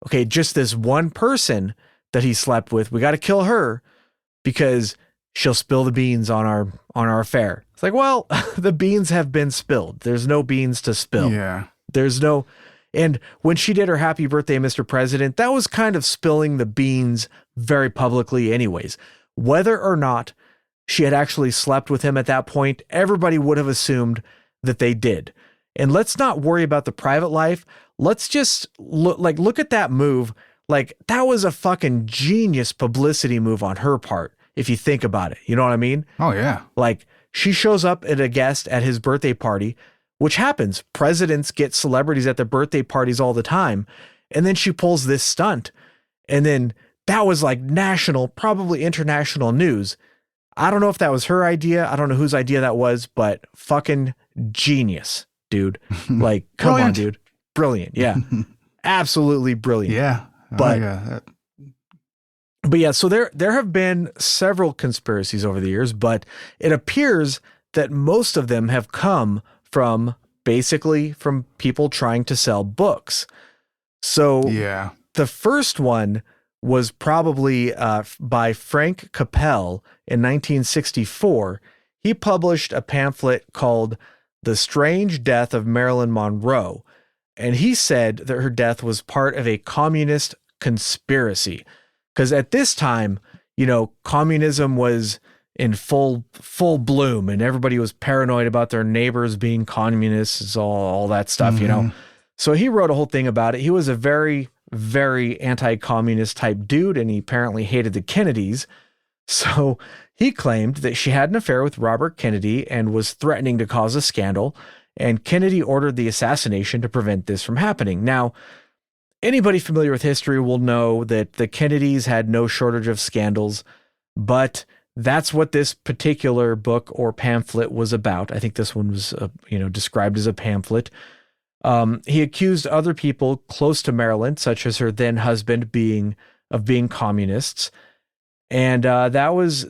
Okay, just this one person that he slept with. We got to kill her because she'll spill the beans on our affair. It's like, well, the beans have been spilled. There's no beans to spill. Yeah. There's no. And when she did her happy birthday, Mr. President, that was kind of spilling the beans very publicly anyways. Whether or not she had actually slept with him at that point, everybody would have assumed that they did. And let's not worry about the private life. Let's just look at that move. Like, that was a fucking genius publicity move on her part, if you think about it. You know what I mean? Oh, yeah. Like, she shows up at a guest at his birthday party, which happens. Presidents get celebrities at their birthday parties all the time. And then she pulls this stunt. And then that was like national, probably international news. I don't know if that was her idea. I don't know whose idea that was, but fucking genius, dude. Like, come on, dude. Brilliant. Yeah. Absolutely brilliant. Yeah. But yeah, so there have been several conspiracies over the years, but it appears that most of them have come from people trying to sell books. So yeah, the first one was probably by Frank Capel in 1964. He published a pamphlet called The Strange Death of Marilyn Monroe. And he said that her death was part of a communist conspiracy. Because at this time, communism was in full bloom, and everybody was paranoid about their neighbors being communists, all that stuff, So he wrote a whole thing about it. He was a very, very anti-communist type dude, and he apparently hated the Kennedys. So he claimed that she had an affair with Robert Kennedy and was threatening to cause a scandal, and Kennedy ordered the assassination to prevent this from happening. Now, anybody familiar with history will know that the Kennedys had no shortage of scandals, but that's what this particular book or pamphlet was about. I think this one was, described as a pamphlet. He accused other people close to Marilyn, such as her then husband, of being communists. And that was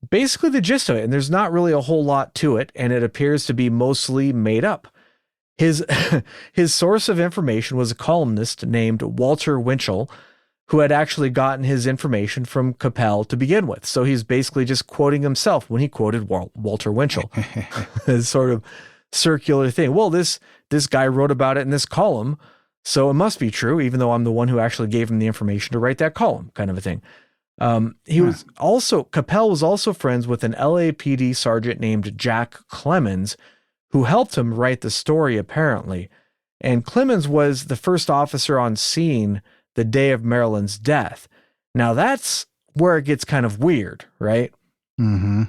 basically the gist of it. And there's not really a whole lot to it. And it appears to be mostly made up. His source of information was a columnist named Walter Winchell, who had actually gotten his information from Capel to begin with. So he's basically just quoting himself when he quoted Walter Winchell. It's sort of circular thing. Well, this guy wrote about it in this column, so it must be true, even though I'm the one who actually gave him the information to write that column, kind of a thing. Capel was also friends with an LAPD sergeant named Jack Clemens, who helped him write the story, apparently. And Clemens was the first officer on scene the day of Marilyn's death. Now, that's where it gets kind of weird, right? Mm-hmm.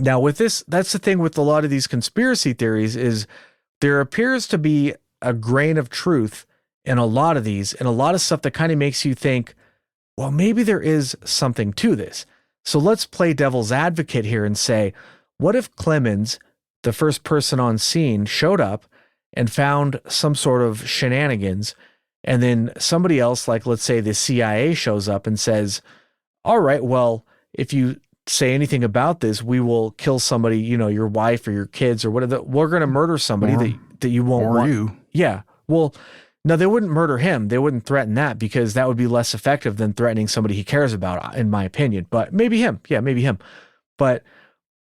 Now, with this, that's the thing with a lot of these conspiracy theories is there appears to be a grain of truth in a lot of these, and a lot of stuff that kind of makes you think, well, maybe there is something to this. So let's play devil's advocate here and say, what if Clemens, the first person on scene, showed up and found some sort of shenanigans, and then somebody else, like let's say the CIA, shows up and says, all right, well, if you say anything about this, we will kill somebody, your wife or your kids or whatever. We're going to murder somebody that you won't want. You. Yeah. Well, no, they wouldn't murder him. They wouldn't threaten that because that would be less effective than threatening somebody he cares about, in my opinion. But maybe him. Yeah, maybe him. But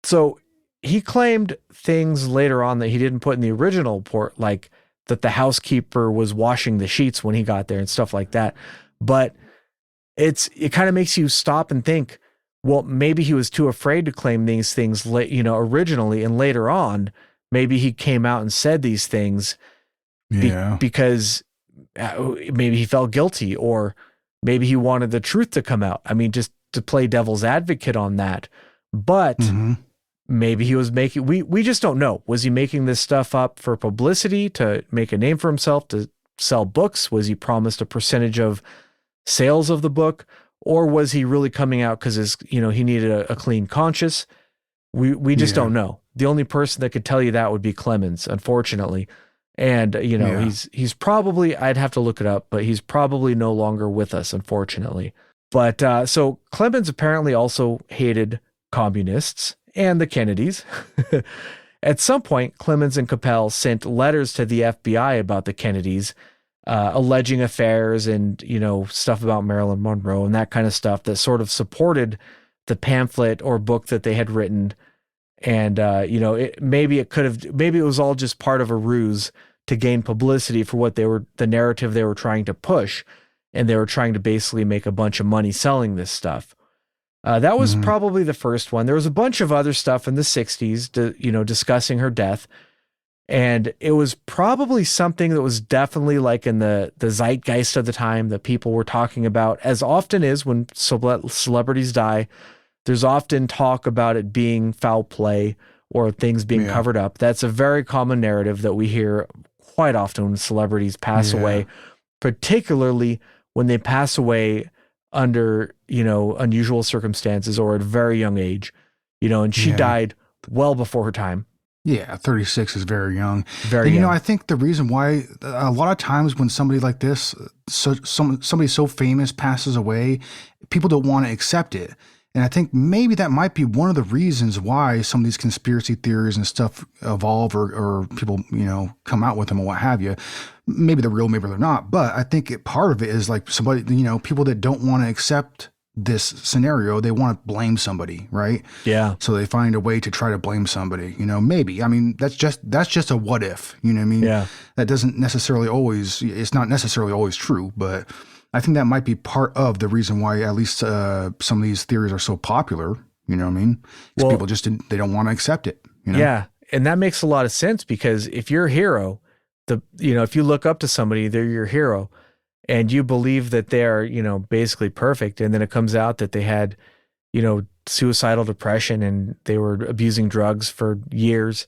so he claimed things later on that he didn't put in the original report, like that the housekeeper was washing the sheets when he got there and stuff like that. But it kind of makes you stop and think, well, maybe he was too afraid to claim these things, originally, and later on, maybe he came out and said these things because maybe he felt guilty, or maybe he wanted the truth to come out. I mean, just to play devil's advocate on that. But maybe he was making, we just don't know. Was he making this stuff up for publicity, to make a name for himself, to sell books? Was he promised a percentage of sales of the book? Or was he really coming out because he needed a clean conscience? We just don't know. The only person that could tell you that would be Clemens, unfortunately. And, he's probably, I'd have to look it up, but he's probably no longer with us, unfortunately. But so Clemens apparently also hated communists and the Kennedys. At some point, Clemens and Capel sent letters to the FBI about the Kennedys, alleging affairs and, stuff about Marilyn Monroe and that kind of stuff that sort of supported the pamphlet or book that they had written. And, maybe it was all just part of a ruse to gain publicity for the narrative they were trying to push. And they were trying to basically make a bunch of money selling this stuff. That was probably the first one. There was a bunch of other stuff in the 60s, discussing her death. And it was probably something that was definitely like in the zeitgeist of the time that people were talking about, as often is when celebrities die. There's often talk about it being foul play or things being covered up. That's a very common narrative that we hear quite often when celebrities pass away, particularly when they pass away under, unusual circumstances or at a very young age, and she died well before her time. Yeah, 36 is very young. Very young. I think the reason why a lot of times when somebody like this, somebody so famous passes away, people don't want to accept it. And I think maybe that might be one of the reasons why some of these conspiracy theories and stuff evolve or people, come out with them or what have you. Maybe they're real, maybe they're not. But I think part of it is like somebody, people that don't want to accept this scenario, they want to blame somebody, right? Yeah. So they find a way to try to blame somebody, maybe. I mean, that's just a what if, you know what I mean? Yeah. That doesn't necessarily always, it's not necessarily always true, but I think that might be part of the reason why at least some of these theories are so popular, you know what I mean? Because people just, they don't want to accept it, Yeah. And that makes a lot of sense because if you're a hero, if you look up to somebody, they're your hero. And you believe that they're, basically perfect. And then it comes out that they had, suicidal depression and they were abusing drugs for years.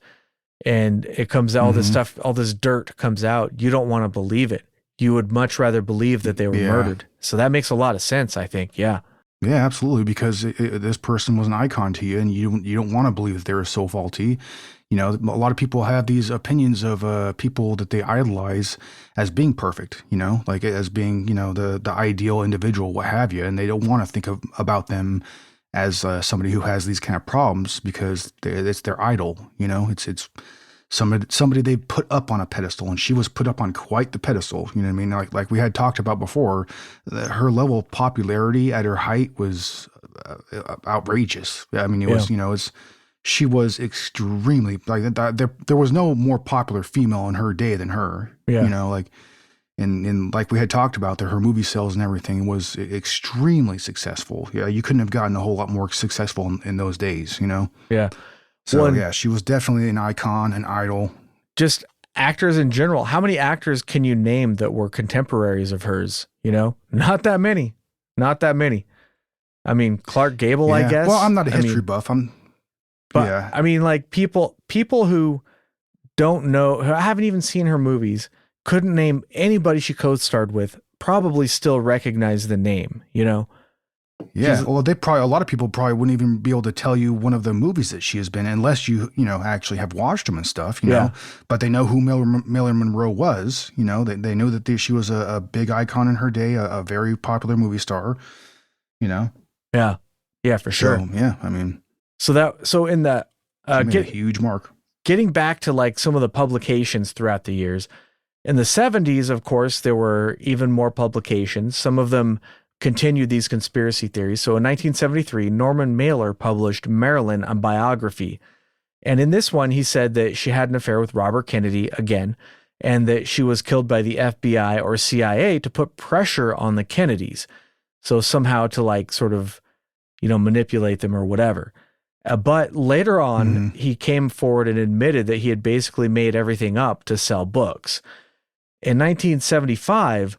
And it comes out, all this stuff, all this dirt comes out. You don't want to believe it. You would much rather believe that they were murdered. So that makes a lot of sense, I think. Yeah. Yeah, absolutely. Because this person was an icon to you and you don't want to believe that they were so faulty. A lot of people have these opinions of people that they idolize as being perfect, like as being, the ideal individual, what have you. And they don't want to think about them as somebody who has these kind of problems because it's their idol, it's somebody they put up on a pedestal, and she was put up on quite the pedestal. You know what I mean? Like we had talked about before, her level of popularity at her height was outrageous. I mean, it was, she was extremely like there was no more popular female in her day than her. Yeah. And like we had talked about, her movie sales and everything was extremely successful. Yeah, you couldn't have gotten a whole lot more successful in those days. Yeah. So she was definitely an icon, an idol. Just actors in general. How many actors can you name that were contemporaries of hers? Not that many. Not that many. I mean, Clark Gable, I guess. Well, I'm not a history buff. I mean, like people who don't know, who haven't even seen her movies, couldn't name anybody she co-starred with, probably still recognize the name, Yeah, well, a lot of people probably wouldn't even be able to tell you one of the movies that she has been in unless you actually have watched them and stuff, know. But they know who Marilyn Monroe was, they knew that she was a big icon in her day, a very popular movie star, Yeah. Yeah, for sure. So, yeah, I mean. So in the, a huge mark. Getting back to like some of the publications throughout the years, in the 70s, of course, there were even more publications. Some of them continued these conspiracy theories. So in 1973, Norman Mailer published Marilyn, a biography. And in this one, he said that she had an affair with Robert Kennedy again, and that she was killed by the FBI or CIA to put pressure on the Kennedys. So somehow to like sort of, manipulate them or whatever. But later on, he came forward and admitted that he had basically made everything up to sell books. In 1975,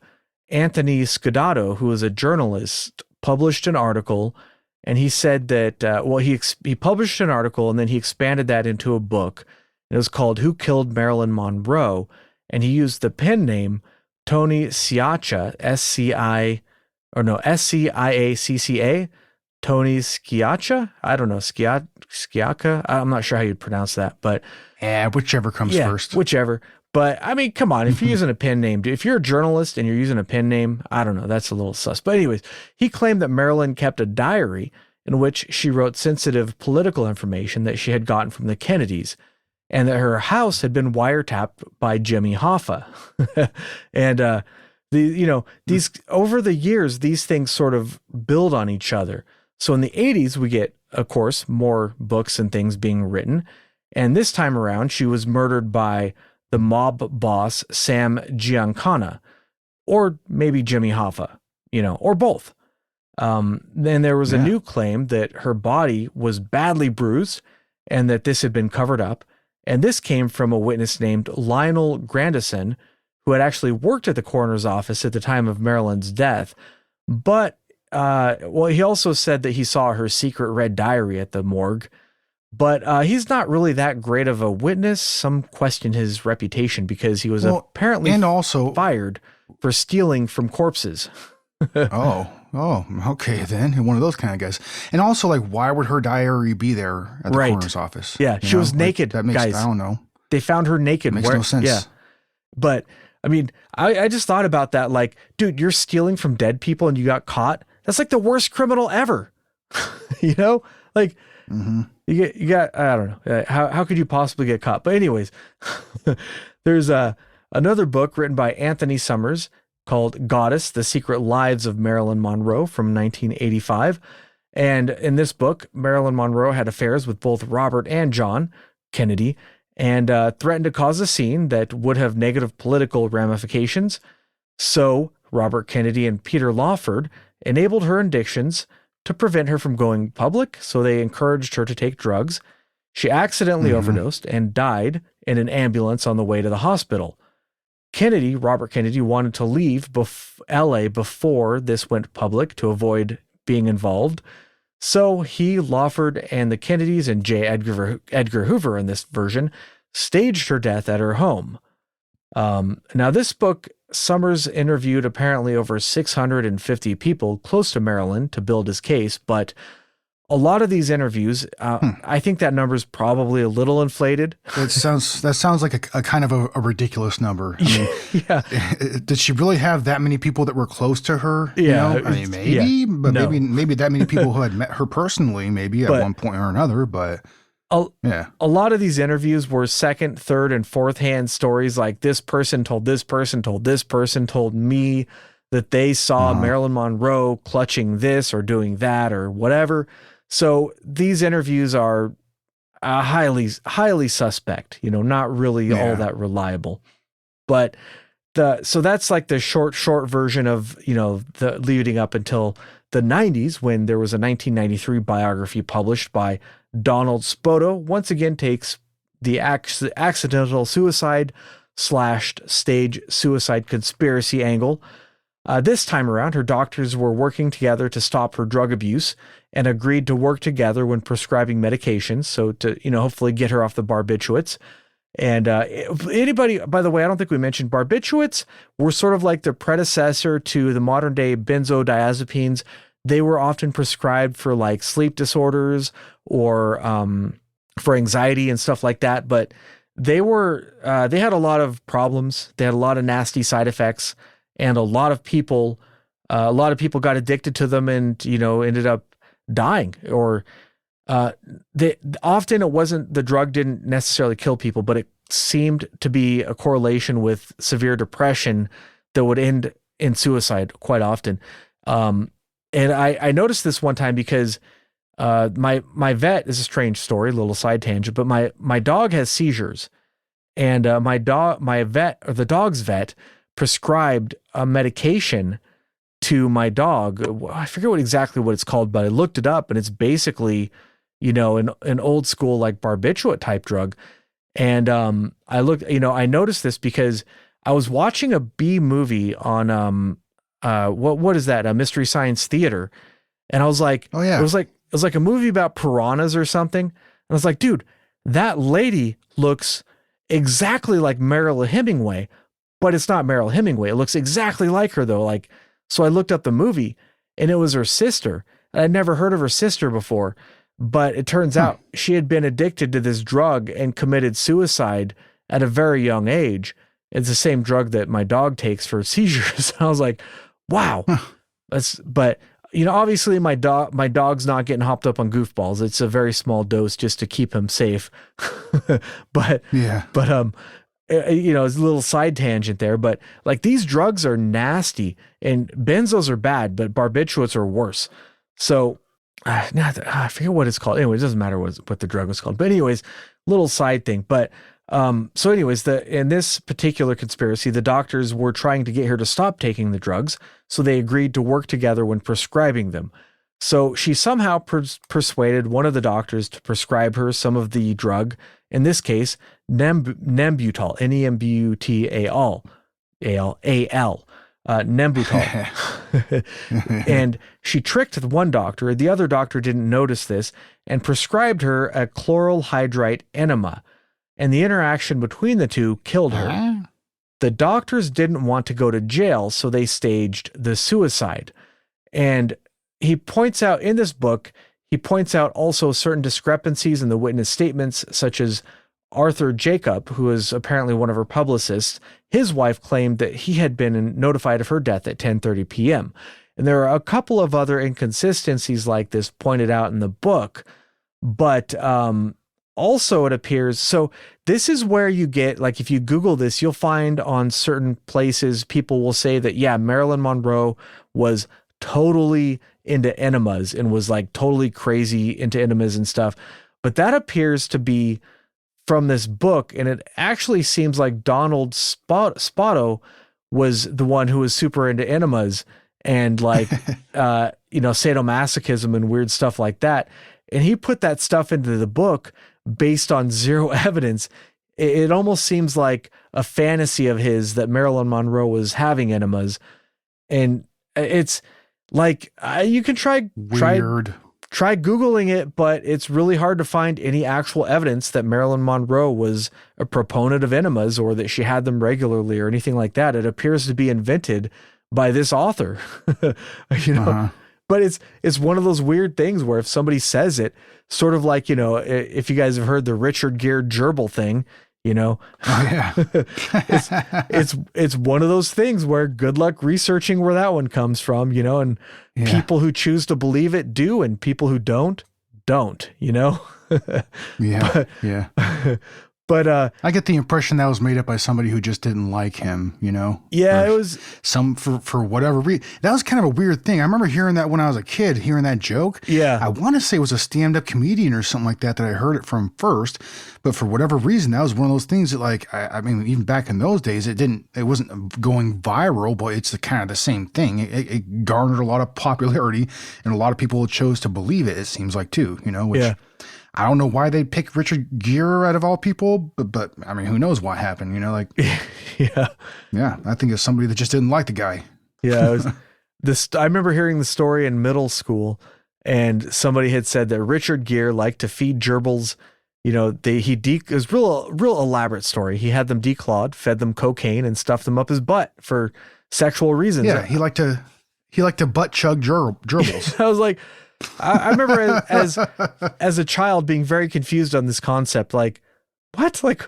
Anthony Scodato, who was a journalist, published an article And he said that, he published an article and then he expanded that into a book. It was called Who Killed Marilyn Monroe? And he used the pen name Tony Sciacca, Sciacca, Tony Sciacca. I don't know, Sciacca. I'm not sure how you'd pronounce that, but Yeah, whichever comes first. whichever. But I mean, come on, if you're using a pen name, if you're a journalist and you're using a pen name, I don't know, that's a little sus. But anyways, he claimed that Marilyn kept a diary in which she wrote sensitive political information that she had gotten from the Kennedys, and that her house had been wiretapped by Jimmy Hoffa. And these over the years, these things sort of build on each other. So in the 80s, we get, of course, more books and things being written. And this time around, she was murdered by the mob boss, Sam Giancana, or maybe Jimmy Hoffa, or both. Then there was a new claim that her body was badly bruised and that this had been covered up. And this came from a witness named Lionel Grandison, who had actually worked at the coroner's office at the time of Marilyn's death. But, he also said that he saw her secret red diary at the morgue. But he's not really that great of a witness. Some question his reputation because he was apparently fired for stealing from corpses. Okay then. One of those kind of guys. And also, like, why would her diary be there at the coroner's office? Yeah, she was naked, that makes, guys. I don't know. They found her naked. Makes no sense. Yeah. But, I mean, I just thought about that. Like, dude, you're stealing from dead people and you got caught. That's like the worst criminal ever. Like... Mm-hmm. You got, I don't know. How could you possibly get caught? But anyways, there's another book written by Anthony Summers called Goddess, The Secret Lives of Marilyn Monroe from 1985. And in this book, Marilyn Monroe had affairs with both Robert and John Kennedy and threatened to cause a scene that would have negative political ramifications. So Robert Kennedy and Peter Lawford enabled her addictions to prevent her from going public, so they encouraged her to take drugs. She accidentally overdosed and died in an ambulance on the way to the hospital. Robert Kennedy, wanted to leave LA before this went public to avoid being involved. So he, Lawford, and the Kennedys and J. Edgar Hoover in this version staged her death at her home. Now this book, Summers interviewed apparently over 650 people close to Marilyn to build his case, but a lot of these interviews, I think that number is probably a little inflated. That sounds like a kind of a ridiculous number. I mean, yeah. Did she really have that many people that were close to her? Yeah. I mean, maybe, but no. maybe that many people who had met her personally, maybe at one point or another, but... A lot of these interviews were second, third, and fourth hand stories. Like this person told this person told this person told me that they saw Marilyn Monroe clutching this or doing that or whatever. So these interviews are highly suspect, not really all that reliable. But so that's like the short version of, the leading up until the 90s when there was a 1993 biography published by Donald Spoto, once again takes the accidental suicide / stage suicide conspiracy angle. This time around, her doctors were working together to stop her drug abuse and agreed to work together when prescribing medications. So to, hopefully get her off the barbiturates. And anybody, by the way, I don't think we mentioned barbiturates were sort of like the predecessor to the modern day benzodiazepines. They were often prescribed for like sleep disorders or for anxiety and stuff like that. But they had a lot of problems. They had a lot of nasty side effects, and a lot of people got addicted to them and, ended up dying. Or often it wasn't, the drug didn't necessarily kill people, but it seemed to be a correlation with severe depression that would end in suicide quite often. And I noticed this one time because my vet, is a strange story, a little side tangent, but my dog has seizures, and the dog's vet prescribed a medication to my dog. I forget exactly what it's called, but I looked it up, and it's basically, an old school like barbiturate type drug. And I noticed this because I was watching a B movie on what is that? A Mystery Science Theater. And I was like, Oh, yeah. it was like a movie about piranhas or something. And I was like, dude, that lady looks exactly like Marilyn Hemingway, but it's not Marilyn Hemingway. It looks exactly like her though. Like, so I looked up the movie and it was her sister. I'd never heard of her sister before, but it turns out she had been addicted to this drug and committed suicide at a very young age. It's the same drug that my dog takes for seizures. I was like, wow, but obviously my dog's not getting hopped up on goofballs. It's a very small dose just to keep him safe. but it's a little side tangent there, but like these drugs are nasty and benzos are bad, but barbiturates are worse. So I forget what it's called. Anyway, it doesn't matter what the drug was called, but anyways, little side thing. But so anyways, in this particular conspiracy, the doctors were trying to get her to stop taking the drugs. So they agreed to work together when prescribing them. So she somehow persuaded one of the doctors to prescribe her some of the drug, in this case, Nembutal, Nembutal, Nembutal. And she tricked the one doctor. The other doctor didn't notice this and prescribed her a chloral hydride enema. And the interaction between the two killed her. The doctors didn't want to go to jail, so they staged the suicide. And he points out in this book, also certain discrepancies in the witness statements, such as Arthur Jacob, who is apparently one of her publicists. His wife claimed that he had been notified of her death at 10:30 p.m. And there are a couple of other inconsistencies like this pointed out in the book, but also it appears, so this is where you get, like if you Google this, you'll find on certain places, people will say that, yeah, Marilyn Monroe was totally into enemas and was like totally crazy into enemas and stuff. But that appears to be from this book. And it actually seems like Donald Spoto was the one who was super into enemas and like, sadomasochism and weird stuff like that. And he put that stuff into the book based on zero evidence. It almost seems like a fantasy of his that Marilyn Monroe was having enemas. And it's like, you can try Googling it, but it's really hard to find any actual evidence that Marilyn Monroe was a proponent of enemas or that she had them regularly or anything like that. It appears to be invented by this author, but it's one of those weird things where if somebody says it, sort of like, if you guys have heard the Richard Gere gerbil thing, it's one of those things where good luck researching where that one comes from, and people who choose to believe it do, and people who don't. But I get the impression that was made up by somebody who just didn't like him, Yeah, it was for whatever reason. That was kind of a weird thing. I remember hearing that when I was a kid, hearing that joke. Yeah. I want to say it was a stand-up comedian or something like that I heard it from first. But for whatever reason, that was one of those things that, like, I mean, even back in those days, it wasn't going viral, but it's kind of the same thing. It garnered a lot of popularity, and a lot of people chose to believe it. It seems like too, which. Yeah. I don't know why they picked Richard Gere out of all people, but I mean, who knows what happened, Yeah. I think it's somebody that just didn't like the guy. Yeah. I remember hearing the story in middle school, and somebody had said that Richard Gere liked to feed gerbils. It was real elaborate story. He had them declawed, fed them cocaine, and stuffed them up his butt for sexual reasons. Yeah. He liked to butt chug gerbils. I was like, I remember as a child being very confused on this concept. Like, what? Like,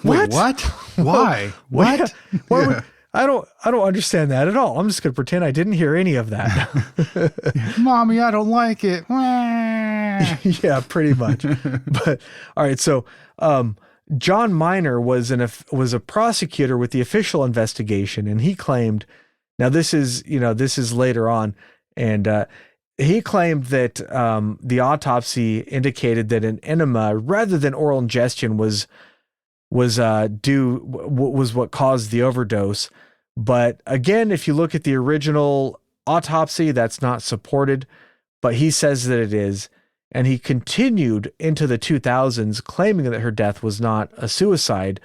what? Wait, what? Why? What? Yeah. I don't understand that at all. I'm just going to pretend I didn't hear any of that. Mommy, I don't like it. Yeah, pretty much. But all right. So, John Miner was a prosecutor with the official investigation, and he claimed, now this is later on, and, he claimed that the autopsy indicated that an enema rather than oral ingestion was what caused the overdose. But again, if you look at the original autopsy, that's not supported, but he says that it is. And he continued into the 2000s claiming that her death was not a suicide.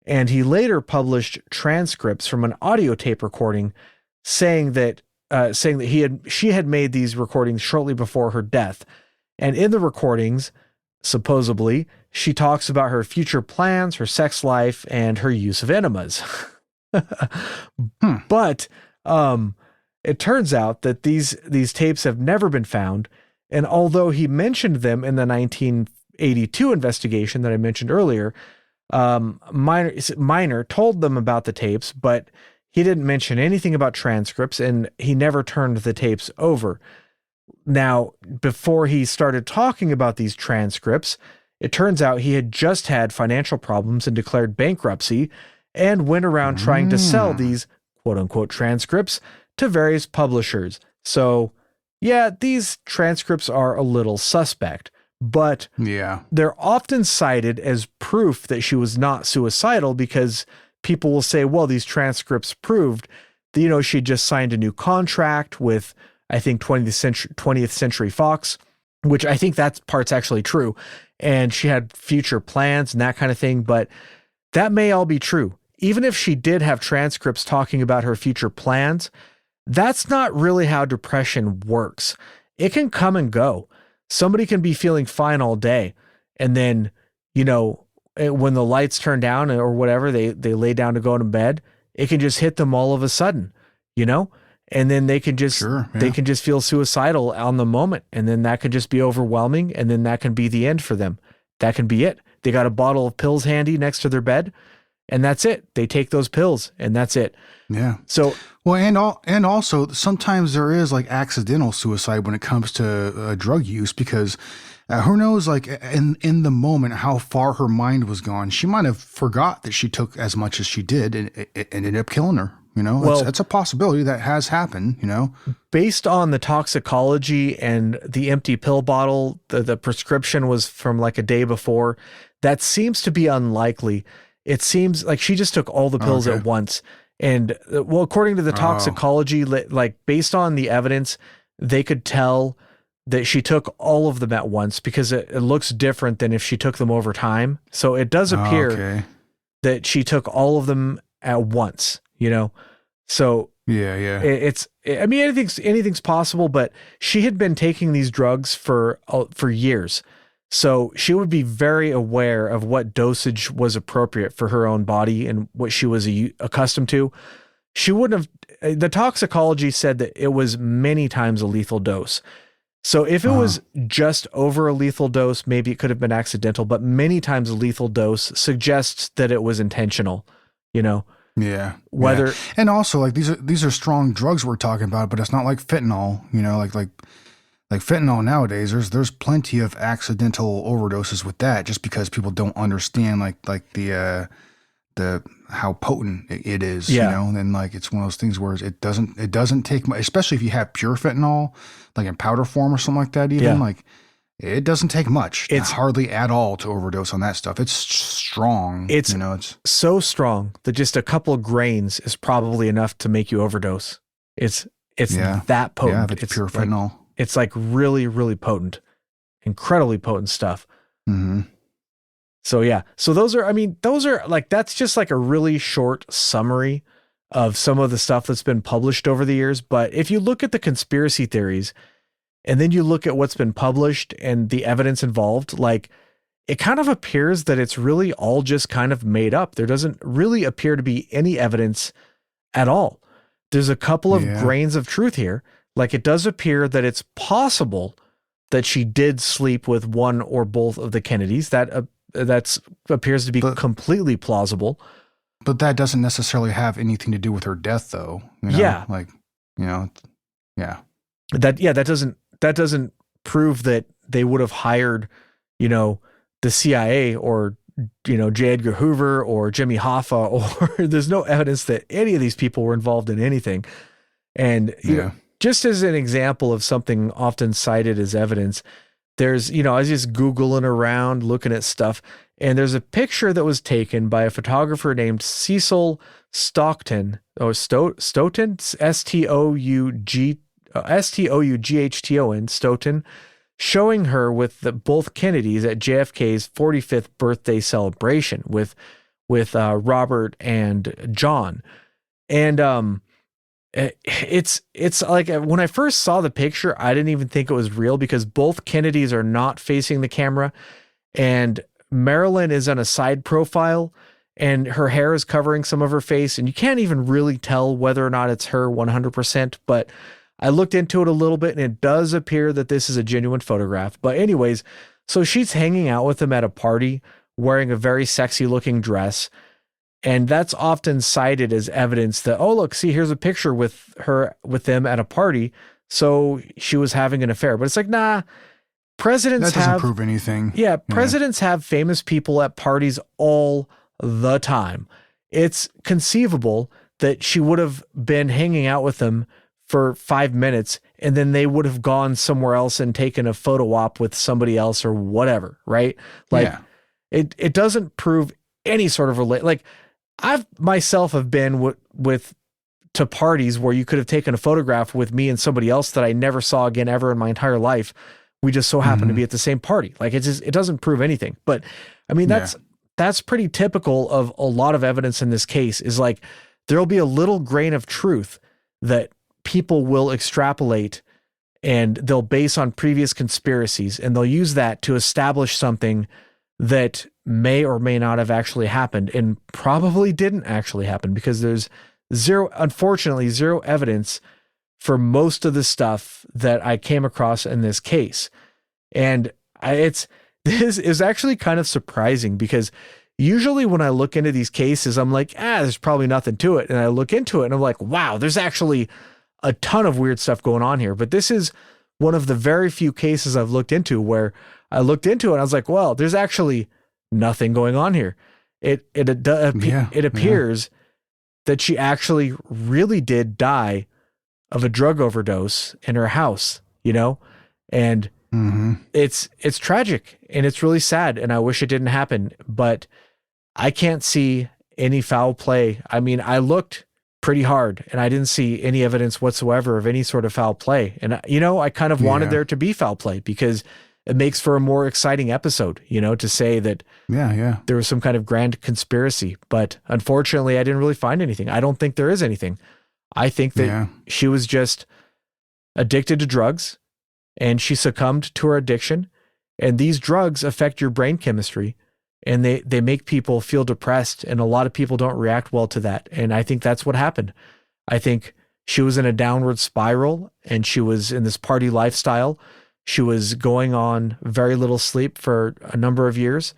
And he later published transcripts from an audio tape recording saying that saying that she had made these recordings shortly before her death. And in the recordings, supposedly, she talks about her future plans, her sex life, and her use of enemas. But it turns out that these tapes have never been found. And although he mentioned them in the 1982 investigation that I mentioned earlier, Minor told them about the tapes, but he didn't mention anything about transcripts, and he never turned the tapes over. Now, before he started talking about these transcripts, it turns out he had just had financial problems and declared bankruptcy and went around trying to sell these quote unquote transcripts to various publishers. So yeah, these transcripts are a little suspect, but they're often cited as proof that she was not suicidal because people will say, well, these transcripts proved that, she just signed a new contract with, I think, 20th Century Fox, which I think that part's actually true. And she had future plans and that kind of thing, but that may all be true. Even if she did have transcripts talking about her future plans, that's not really how depression works. It can come and go. Somebody can be feeling fine all day, and then, when the lights turn down or whatever, they lay down to go to bed, it can just hit them all of a sudden, and then they can just they can just feel suicidal on the moment, and then that can just be overwhelming, and then that can be the end for them. That can be it. They got a bottle of pills handy next to their bed, and that's it. They take those pills, and that's it. Yeah. So, well, and also sometimes there is like accidental suicide when it comes to drug use, because who knows, like in the moment, how far her mind was gone. She might have forgot that she took as much as she did, and it ended up killing her. Well, it's a possibility that has happened, Based on the toxicology and the empty pill bottle, the prescription was from like a day before. That seems to be unlikely. It seems like she just took all the pills at once. And well, according to the toxicology, like based on the evidence, they could tell that she took all of them at once because it looks different than if she took them over time. So it does appear that she took all of them at once, So I mean, anything's possible, but she had been taking these drugs for years. So she would be very aware of what dosage was appropriate for her own body and what she was accustomed to. She wouldn't have, the toxicology said that it was many times a lethal dose. So if it was just over a lethal dose, maybe it could have been accidental, but many times a lethal dose suggests that it was intentional, Yeah. Whether and also like these are strong drugs we're talking about, but it's not like fentanyl, like fentanyl nowadays. There's plenty of accidental overdoses with that, just because people don't understand like the how potent it is, and like it's one of those things where it doesn't take much, especially if you have pure fentanyl, like in powder form or something like that. Even like it doesn't take much. It's hardly at all to overdose on that stuff. It's strong. It's so strong that just a couple of grains is probably enough to make you overdose. It's that potent. Yeah, if it's pure fentanyl. It's like really, really potent, incredibly potent stuff. Mm-hmm. So yeah, so those are like, that's just like a really short summary of some of the stuff that's been published over the years. But if you look at the conspiracy theories and then you look at what's been published and the evidence involved, like it kind of appears that it's really all just kind of made up. There doesn't really appear to be any evidence at all. There's a couple of grains of truth here. Like it does appear that it's possible that she did sleep with one or both of the Kennedys. That appears to be completely plausible. But that doesn't necessarily have anything to do with her death, though. Yeah. That doesn't prove that they would have hired, the CIA or, J. Edgar Hoover or Jimmy Hoffa, or there's no evidence that any of these people were involved in anything. And, just as an example of something often cited as evidence, there's, I was just Googling around looking at stuff, and there's a picture that was taken by a photographer named Cecil Stockton, or Stoughton, Stoughton, Stoughton, showing her with both Kennedys at JFK's 45th birthday celebration with Robert and John. And it's like when I first saw the picture, I didn't even think it was real because both Kennedys are not facing the camera, and Marilyn is on a side profile, and her hair is covering some of her face, and you can't even really tell whether or not it's her 100%. But I looked into it a little bit, and it does appear that this is a genuine photograph. But anyways, so she's hanging out with him at a party, wearing a very sexy looking dress. And that's often cited as evidence that, oh, look, see, here's a picture with them at a party. So she was having an affair. But it's like, nah, presidents That doesn't have, prove anything. yeah, presidents have famous people at parties all the time. It's conceivable that she would have been hanging out with them for 5 minutes and then they would have gone somewhere else and taken a photo op with somebody else or whatever, right? Like, Yeah. it doesn't prove any sort of like, I've myself have been with to parties where you could have taken a photograph with me and somebody else that I never saw again ever in my entire life. We just so happened to be at the same party. Like, it doesn't prove anything. But I mean, that's pretty typical of a lot of evidence in this case. Is like there'll be a little grain of truth that people will extrapolate and they'll base on previous conspiracies, and they'll use that to establish something that may or may not have actually happened and probably didn't actually happen, because there's unfortunately zero evidence for most of the stuff that I came across in this case. And this is actually kind of surprising, because usually when I look into these cases, I'm like, there's probably nothing to it. And I look into it and I'm like, wow, there's actually a ton of weird stuff going on here. But this is one of the very few cases I've looked into where I looked into it and I was like, well, there's actually nothing going on here. It appears that she actually really did die of a drug overdose in her house, and it's tragic and it's really sad. And I wish it didn't happen, but I can't see any foul play. I mean, I looked pretty hard and I didn't see any evidence whatsoever of any sort of foul play. And, I kind of wanted there to be foul play because it makes for a more exciting episode, to say that there was some kind of grand conspiracy. But unfortunately, I didn't really find anything. I don't think there is anything. I think that she was just addicted to drugs and she succumbed to her addiction. And these drugs affect your brain chemistry and they make people feel depressed. And a lot of people don't react well to that. And I think that's what happened. I think she was in a downward spiral and she was in this party lifestyle. She was going on very little sleep for a number of years,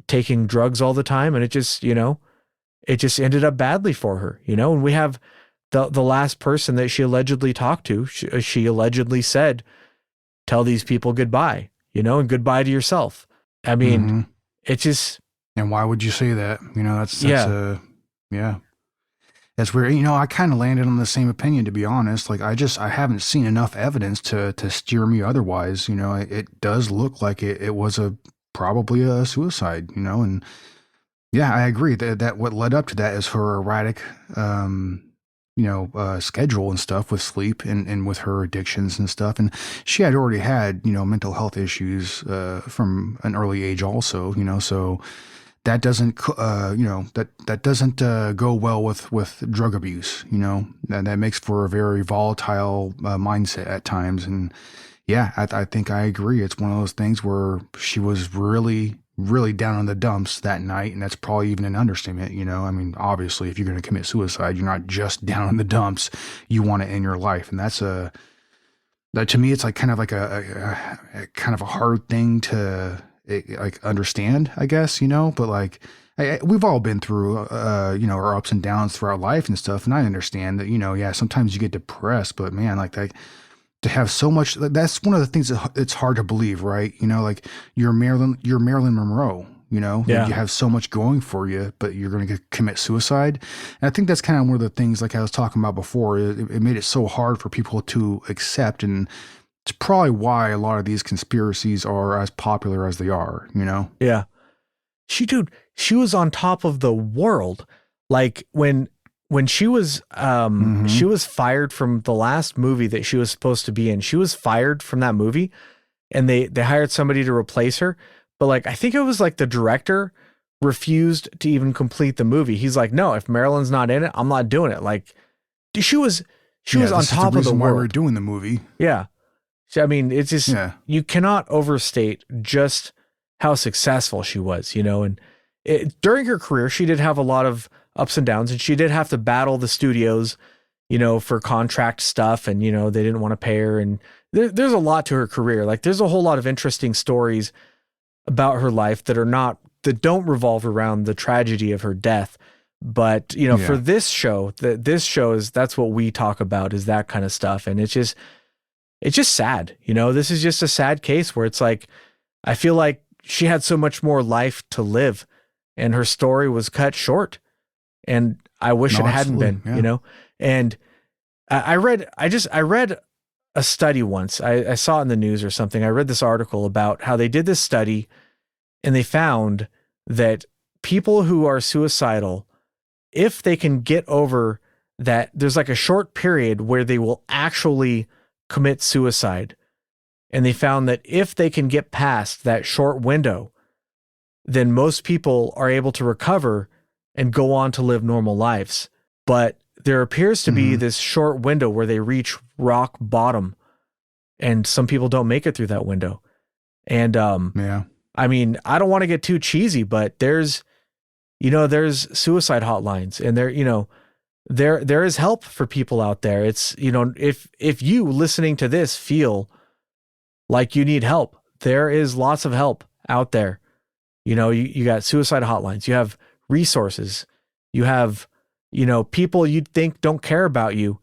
taking drugs all the time. And it just, it just ended up badly for her, and we have the last person that she allegedly talked to. She allegedly said, tell these people goodbye, and goodbye to yourself. I mean, it just. And why would you say that? That's weird. I kind of landed on the same opinion, to be honest. Like, I haven't seen enough evidence to steer me otherwise. It does look like it was probably a suicide, and I agree that what led up to that is her erratic, schedule and stuff with sleep and with her addictions and stuff. And she had already had, mental health issues, from an early age also, so that doesn't, that doesn't go well with drug abuse, that makes for a very volatile mindset at times. And I think I agree. It's one of those things where she was really, really down in the dumps that night. And that's probably even an understatement. I mean, obviously if you're going to commit suicide, you're not just down in the dumps, you want to end your life. And that to me, it's like kind of like a kind of a hard thing to understand, I guess, but like we've all been through, our ups and downs throughout life and stuff. And I understand that, sometimes you get depressed, but man, like to have so much, that's one of the things that it's hard to believe, right? Like you're Marilyn Monroe, like you have so much going for you, but you're going to commit suicide. And I think that's kind of one of the things, like I was talking about before, it made it so hard for people to accept. And it's probably why a lot of these conspiracies are as popular as they are, Yeah. She was on top of the world. Like when she was, she was fired from the last movie that she was supposed to be in. She was fired from that movie and they hired somebody to replace her. But like, I think it was like the director refused to even complete the movie. He's like, no, if Marilyn's not in it, I'm not doing it. Like she was she was on this is top the of the reason why we're world. doing the movie. Yeah. So, I mean, it's just, Yeah. you cannot overstate just how successful she was, you know, and during her career, she did have a lot of ups and downs, and she did have to battle the studios, you know, for contract stuff, and, you know, they didn't want to pay her. And there's a lot to her career. Like, there's a whole lot of interesting stories about her life that don't revolve around the tragedy of her death. But, you know, for this show, that's what we talk about, is that kind of stuff. And it's just sad. You know, this is just a sad case where it's like, I feel like she had so much more life to live, and her story was cut short. And I wish it hadn't been, you know? And I read a study once. I saw it in the news or something. I read this article about how they did this study, and they found that people who are suicidal, if they can get over that, there's like a short period where they will actually commit suicide. And they found that if they can get past that short window, then most people are able to recover and go on to live normal lives. But there appears to be this short window where they reach rock bottom, and some people don't make it through that window. And I mean, I don't want to get too cheesy, but there's suicide hotlines, and there is help for people out there. It's, you know, if you listening to this feel like you need help, there is lots of help out there. You know, you got suicide hotlines, you have resources, you have, you know, people you'd think don't care about you.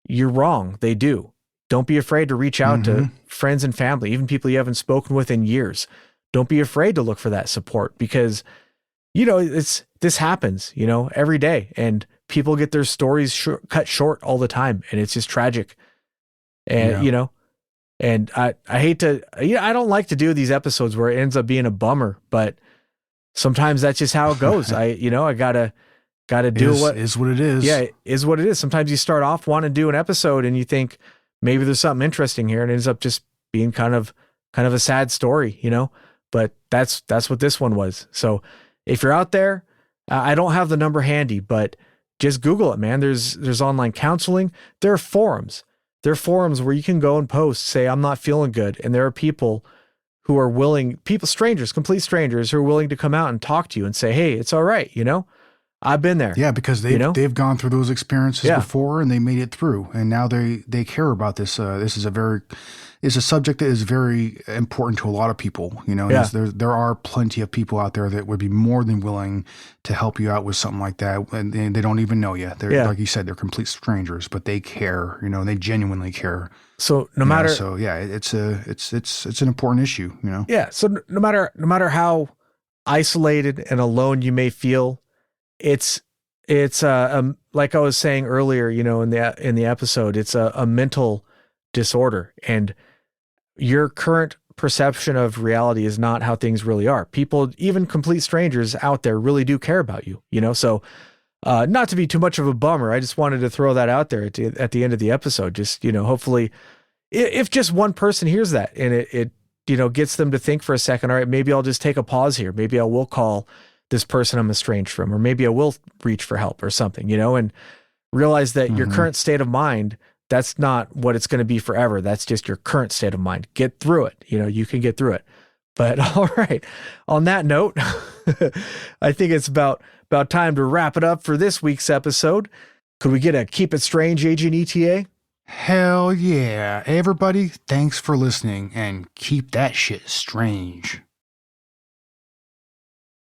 You're wrong. They do. Don't be afraid to reach out to friends and family, even people you haven't spoken with in years. Don't be afraid to look for that support, because, you know, this happens, you know, every day, and people get their stories cut short all the time, and it's just tragic. And, you know, and I hate to, I don't like to do these episodes where it ends up being a bummer, but sometimes that's just how it goes. I gotta do what is what it is. Yeah, it is what it is. Sometimes you start off wanting to do an episode and you think maybe there's something interesting here, and it ends up just being kind of a sad story, you know, but that's what this one was. So if you're out there, I don't have the number handy, but just Google it, man. There's online counseling. There are forums. There are forums where you can go and post, say, I'm not feeling good. And there are people who are willing, strangers, complete strangers, who are willing to come out and talk to you and say, hey, it's all right. You know, I've been there. Yeah, because they've gone through those experiences before, and they made it through, and now they care about this. This is a subject that is very important to a lot of people. You know, there are plenty of people out there that would be more than willing to help you out with something like that, and they don't even know you. They're like you said, they're complete strangers, but they care. You know, they genuinely care. So no matter, it's an important issue. You know. Yeah. So no matter how isolated and alone you may feel, it's like I was saying earlier, you know, in the episode, it's a mental disorder, and your current perception of reality is not how things really are. People, even complete strangers out there, really do care about you, you know? So, not to be too much of a bummer, I just wanted to throw that out there at the end of the episode. Just, you know, hopefully if just one person hears that and it, you know, gets them to think for a second, all right, maybe I'll just take a pause here. Maybe I will call this person I'm estranged from, or maybe I will reach for help or something, you know, and realize that your current state of mind, that's not what it's going to be forever. That's just your current state of mind. Get through it. You know, you can get through it. But all right, on that note, I think it's about time to wrap it up for this week's episode. Could we get a keep it strange, Agent ETA? Hell yeah. Everybody, thanks for listening, and keep that shit strange.